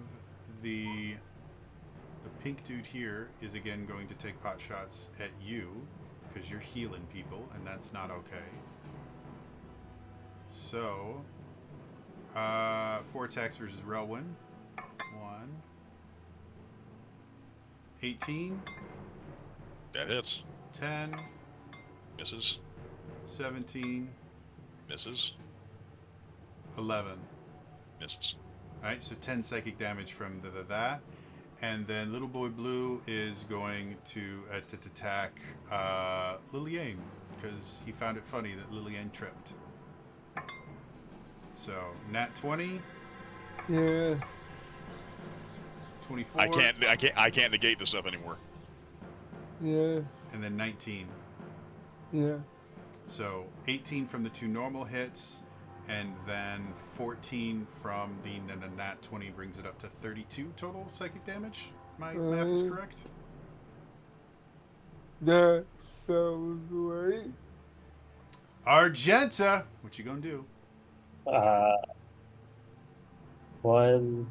the pink dude here is again going to take pot shots at you because you're healing people, and that's not okay. So, 4 attacks versus Relwyn. 1. 18. That hits. 10. Misses. 17. Misses. 11. Misses. Alright, so 10 psychic damage from that. And then Little Boy Blue is going to attack Liliane because he found it funny that Liliane tripped. So, nat 20. Yeah. 24. I can't negate this stuff anymore. Yeah. And then 19. Yeah. So 18 from the 2 normal hits, and then 14 from the nat 20 brings it up to 32 total psychic damage. If my math is correct. That sounds right. Argenta, what you gonna do? 1,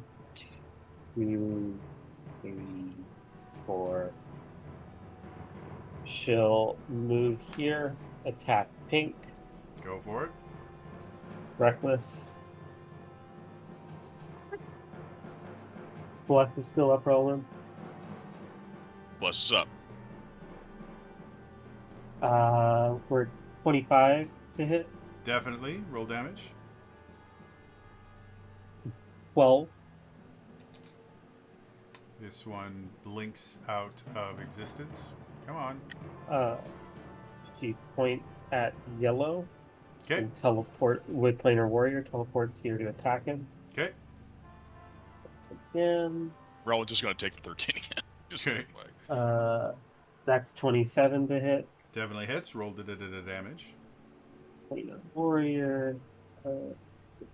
2, 3, 4. She'll move here, attack pink, Go for it. reckless. Bless is still up, Roland. Bless us up. We're 25 to hit. Definitely. Roll damage. 12. This one blinks out of existence. Come on. She points at yellow Okay. and teleport with planar warrior teleports here to attack him. Okay. Once again. Rowan's just going to take the 13 again. Just Okay. That's 27 to hit. Definitely hits. Roll the damage. Planar warrior. 6.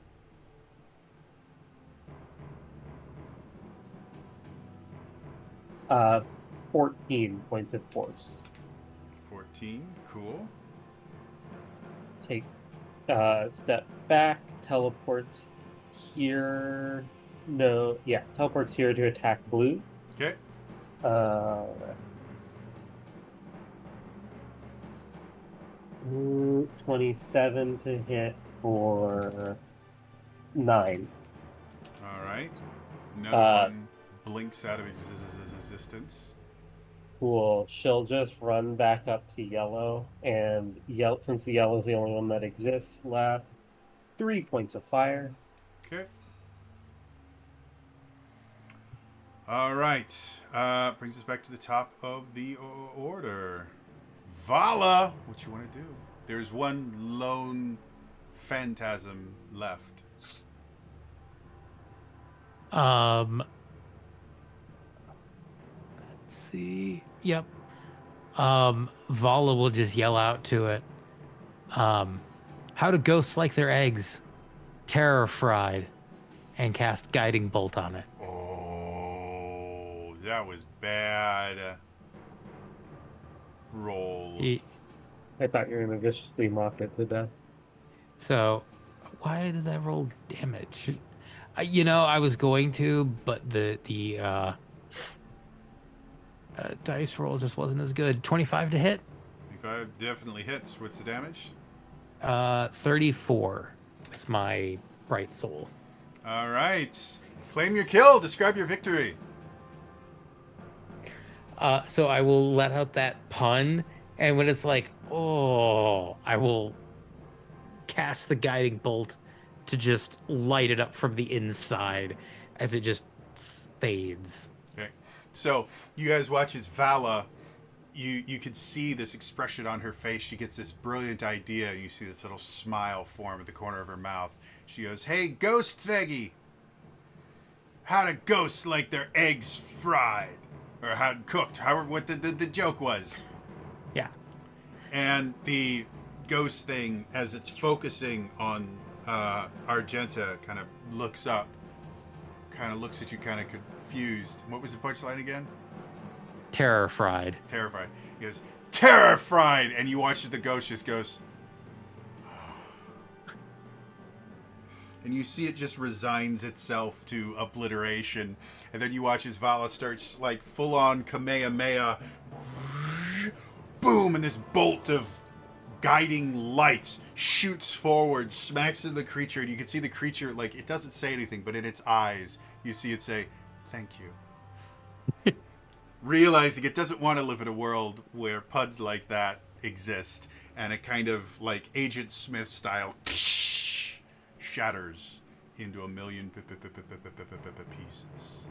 14 points of force. 14. Cool. Take step back, teleports here. No, yeah, teleports here to attack blue. Okay. 27 to hit for 9. All right. Another one blinks out of existence. Cool. She'll just run back up to yellow, and since the yellow is the only one that exists left, 3 points of fire. Okay. All right. Brings us back to the top of the order. Vala, what you want to do? There's one lone phantasm left. Let's see. Yep. Vala will just yell out to it. How do ghosts like their eggs? Terror fried. And cast guiding bolt on it. Oh, that was bad. Roll. I thought you were going to viciously mock it to death. So, why did I roll damage? I was going to, but the dice roll just wasn't as good. 25 to hit. 25 definitely hits. What's the damage? 34 with my bright soul. All right. Claim your kill. Describe your victory. So I will let out that pun, and when it's like, oh, I will cast the guiding bolt to just light it up from the inside as it just fades. Okay. So you guys watch as Vala, you could see this expression on her face. She gets this brilliant idea. You see this little smile form at the corner of her mouth. She goes, "Hey, ghost theggy, how do ghosts like their eggs fried? Or how cooked, however, what the joke was." Yeah. And the ghost thing, as it's focusing on Argenta, kind of looks up, kind of looks at you kind of confused. What was the punchline again? Terror fried. Terrified. He goes, "Terrified!" And you watch as the ghost just goes, and you see it just resigns itself to obliteration. And then you watch as Vala starts like full on Kamehameha, boom, and this bolt of guiding light shoots forward, smacks into the creature, and you can see the creature, like, it doesn't say anything, but in its eyes, you see it say, "Thank you." Realizing it doesn't want to live in a world where puds like that exist, and it kind of, like, Agent Smith style shatters into a million pieces.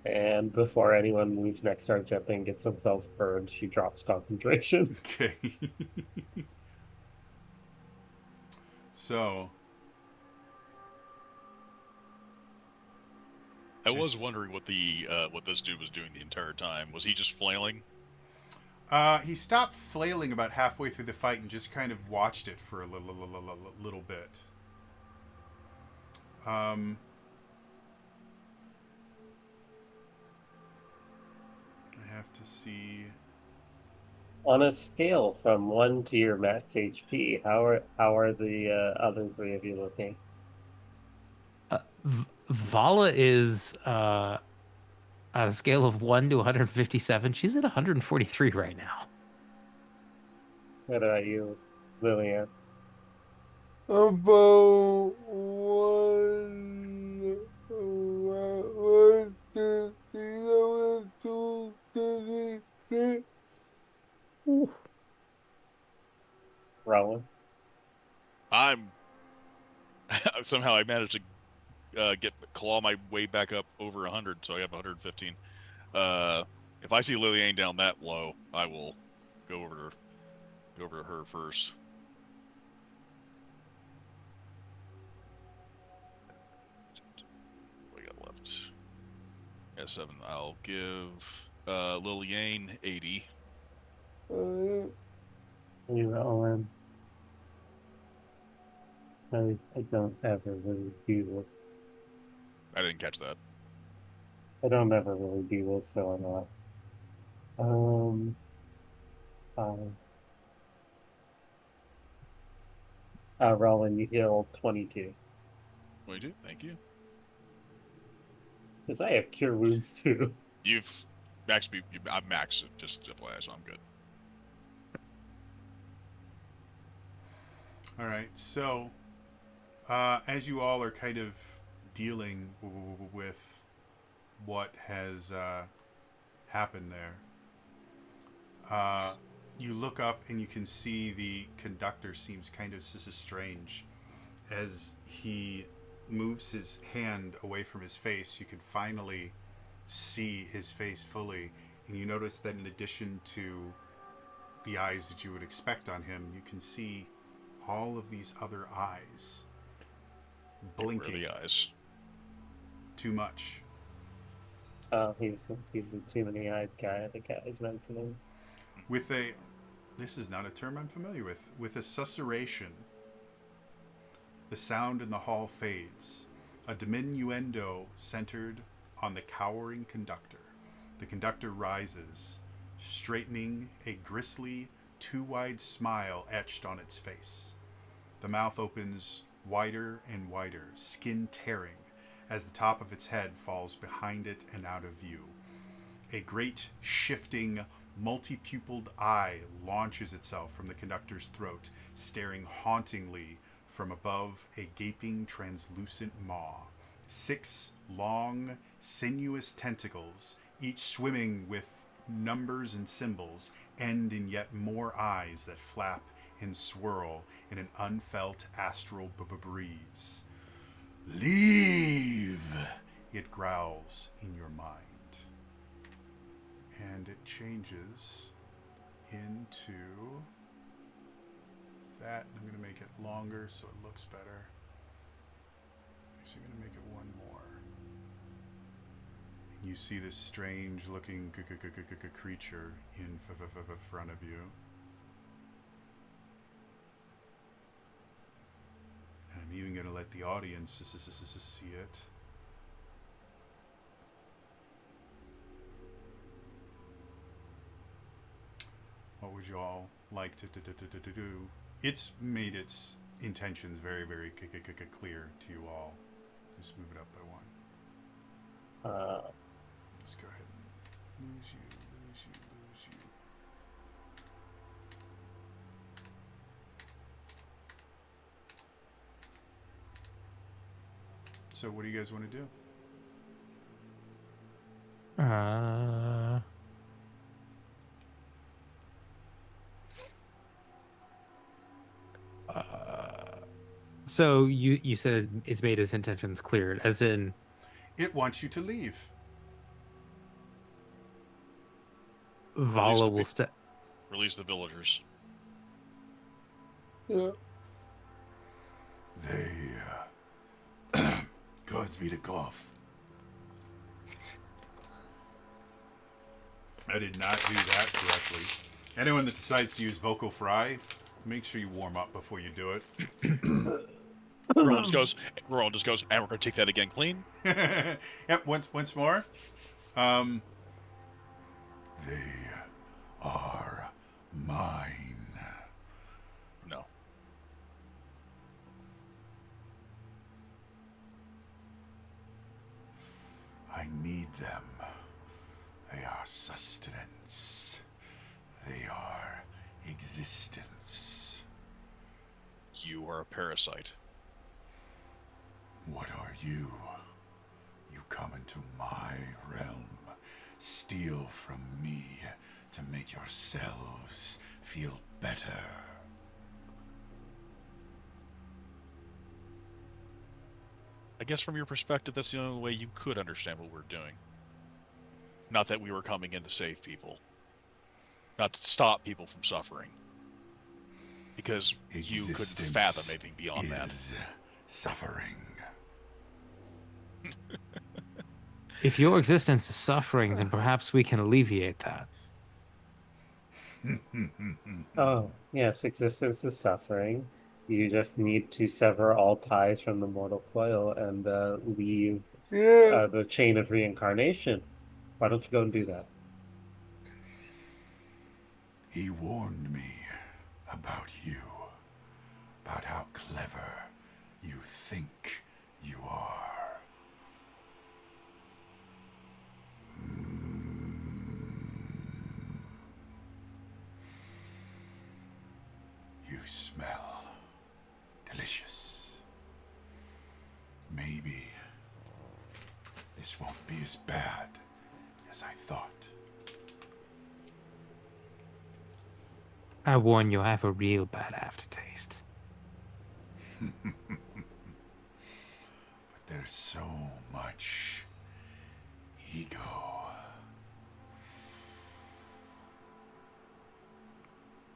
And before anyone moves next, start jumping, gets himself burned, she drops concentration. Okay. So, I was wondering what this dude was doing the entire time. Was he just flailing? he stopped flailing about halfway through the fight and just kind of watched it for a little bit. I have to see. On a scale from 1 to your max HP, how are the other three of you looking? Vala is on a scale of 1 to 157. She's at 143 right now. What about you, Lillian? About one, one, two, three, 2, 6. Rowan? I'm somehow I managed to claw my way back up over 100, so I have 115. If I see Liliane down that low, I will go over to her first. What we got left? Yeah, 7. I'll give Liliane 80. You, Rowan? I don't ever really do this. I didn't catch that. I don't ever really do this, so I'm not. 5. Rowan, you heal 22. 22. Thank you. Because I have cure wounds too. You've maxed me. I've maxed it, just FYI, so I'm good. All right, so as you all are kind of dealing with what has happened there, you look up and you can see the conductor seems kind of strange. As he moves his hand away from his face, you can finally see his face fully, and you notice that in addition to the eyes that you would expect on him, you can see all of these other eyes blinking. Where are the eyes? Too much. He's the too many eyed guy the guy's mentioning. With a, this is not a term I'm familiar with a susurration, the sound in the hall fades, a diminuendo centered on the cowering conductor. The conductor rises, straightening a grisly, too-wide smile etched on its face. The mouth opens wider and wider, skin tearing, as the top of its head falls behind it and out of view. A great, shifting, multi-pupiled eye launches itself from the conductor's throat, staring hauntingly from above a gaping, translucent maw. 6 long, sinuous tentacles, each swimming with numbers and symbols, end in yet more eyes that flap and swirl in an unfelt astral breeze. Leave, it growls in your mind. And it changes into that. I'm going to make it longer so it looks better. Actually, I'm going to make it one more. And you see this strange looking creature in front of you. And I'm even going to let the audience see it. What would you all like to do? It's made its intentions very, very clear to you all. Just move it up by one. Let's go ahead and lose you, lose you, lose you. So what do you guys want to do? So you said it's made its intentions clear, as in It wants you to leave. Vala will step. Release the villagers. Yeah. They caused me to cough. I did not do that correctly. Anyone that decides to use vocal fry, make sure you warm up before you do it. Roland just goes, and we're gonna take that again clean. Yep, once more. They are mine. No. I need them. They are sustenance. They are existence. You are a parasite. What are you? You come into my realm, steal from me to make yourselves feel better. I guess from your perspective, that's the only way you could understand what we're doing. Not that we were coming in to save people. Not to stop people from suffering. Because you couldn't fathom anything beyond that. Suffering. If your existence is suffering, then perhaps we can alleviate that. Oh, yes, existence is suffering. You just need to sever all ties from the mortal coil and leave Yeah. the chain of reincarnation. Why don't you go and do that? He warned me about you, about how clever you think you are. You smell delicious. Maybe this won't be as bad as I thought. I warn you, I have a real bad aftertaste. But there's so much ego.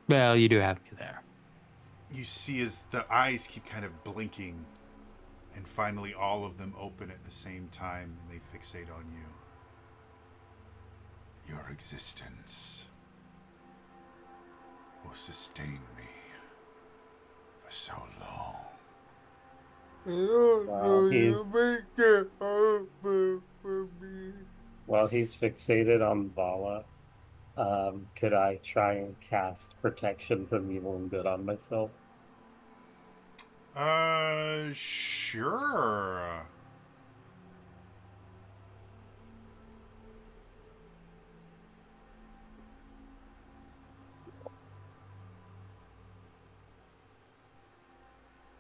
Well, you do have me there. You see as the eyes keep kind of blinking, and finally all of them open at the same time, and they fixate on you. Your existence will sustain me for so long. Wow, he's- Make it open for me. While he's fixated on Vala, could I try and cast protection from evil and good on myself? Sure.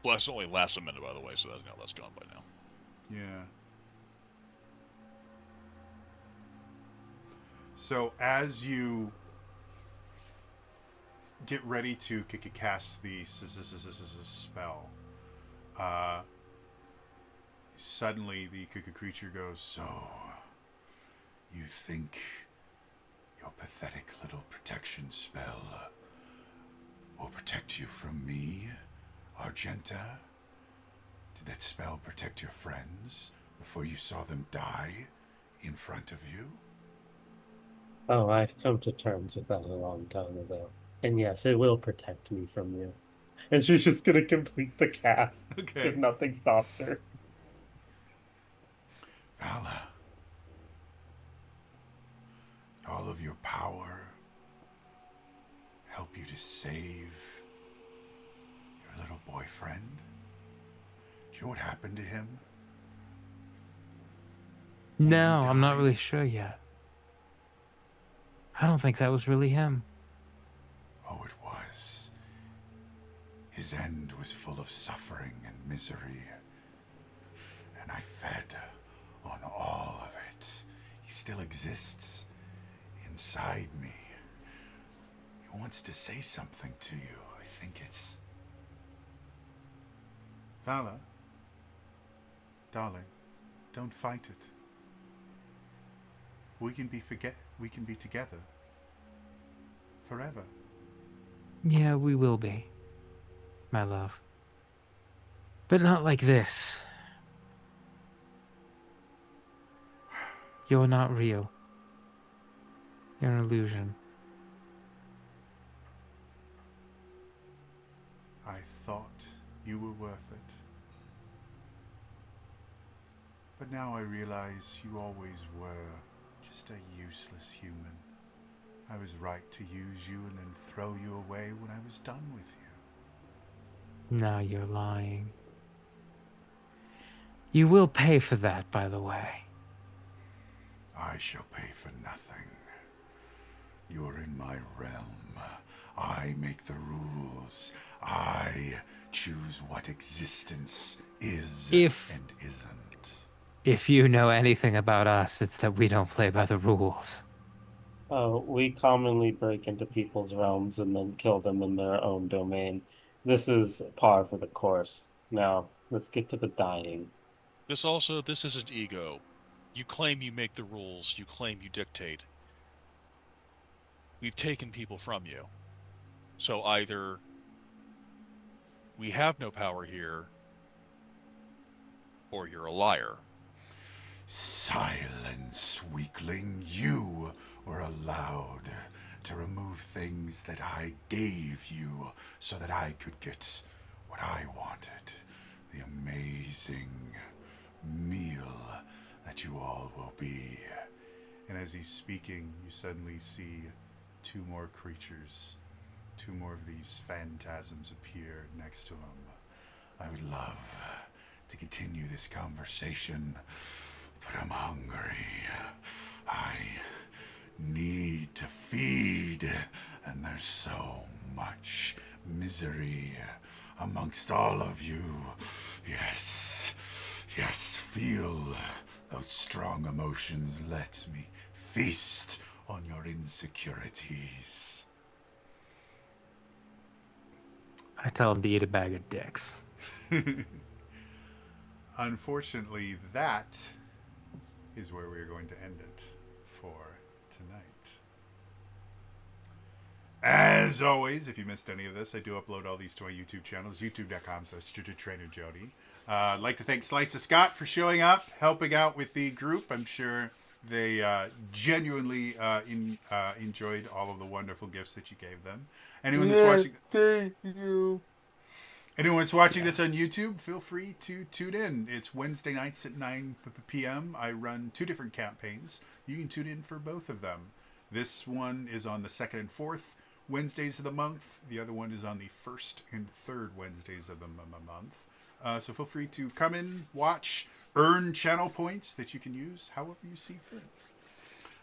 Plus, it only lasts a minute, by the way, so that's gone by now. Yeah. So as you get ready to cast the spell, suddenly the cuckoo creature goes, "So, you think your pathetic little protection spell will protect you from me, Argenta? Did that spell protect your friends before you saw them die in front of you?" Oh, I've come to terms with that a long time ago. And yes, it will protect me from you. And she's just gonna complete the cast Okay. if nothing stops her. Vala, all of your power help you to save your little boyfriend? Do you know what happened to him? When No, he I'm not died? really sure yet. I don't think that was really him. Oh, it was. His end was full of suffering and misery, and I fed on all of it. He still exists inside me. He wants to say something to you. I think it's... Vala, darling, don't fight it. We can be together forever. Yeah, we will be, my love. But not like this. You're not real. You're an illusion. I thought you were worth it. But now I realize you always were just a useless human. I was right to use you and then throw you away when I was done with you. Now you're lying. You will pay for that, by the way. I shall pay for nothing. You're in my realm. I make the rules. I choose what existence is If- and isn't. If you know anything about us, it's that we don't play by the rules. We commonly break into people's realms and then kill them in their own domain. This is par for the course. Now, let's get to the dying. This isn't ego. You claim you make the rules, you claim you dictate. We've taken people from you. So either we have no power here, or you're a liar. Silence, weakling. You were allowed to remove things that I gave you so that I could get what I wanted. The amazing meal that you all will be. And as he's speaking, you suddenly see two more creatures. Two more of these phantasms appear next to him. I would love to continue this conversation, but I'm hungry. I need to feed, and there's so much misery amongst all of you. Yes, feel those strong emotions. Let me feast on your insecurities. I tell him to eat a bag of dicks. Unfortunately, that is where we're going to end it for tonight. As always, if you missed any of this, I do upload all these to my YouTube channels, youtube.com/TrainerJody. I'd like to thank Slice of Scott for showing up, helping out with the group. I'm sure they genuinely enjoyed all of the wonderful gifts that you gave them. Anyone that's watching... Thank you. Anyone that's watching this on YouTube, feel free to tune in. It's Wednesday nights at 9 p.m. I run 2 different campaigns. You can tune in for both of them. This one is on the 2nd and 4th Wednesdays of the month. The other one is on the 1st and 3rd Wednesdays of the month. So feel free to come in, watch, earn channel points that you can use however you see fit.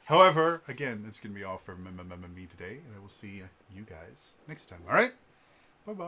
However, again, that's going to be all for me today, and I will see you guys next time. All right? Bye-bye.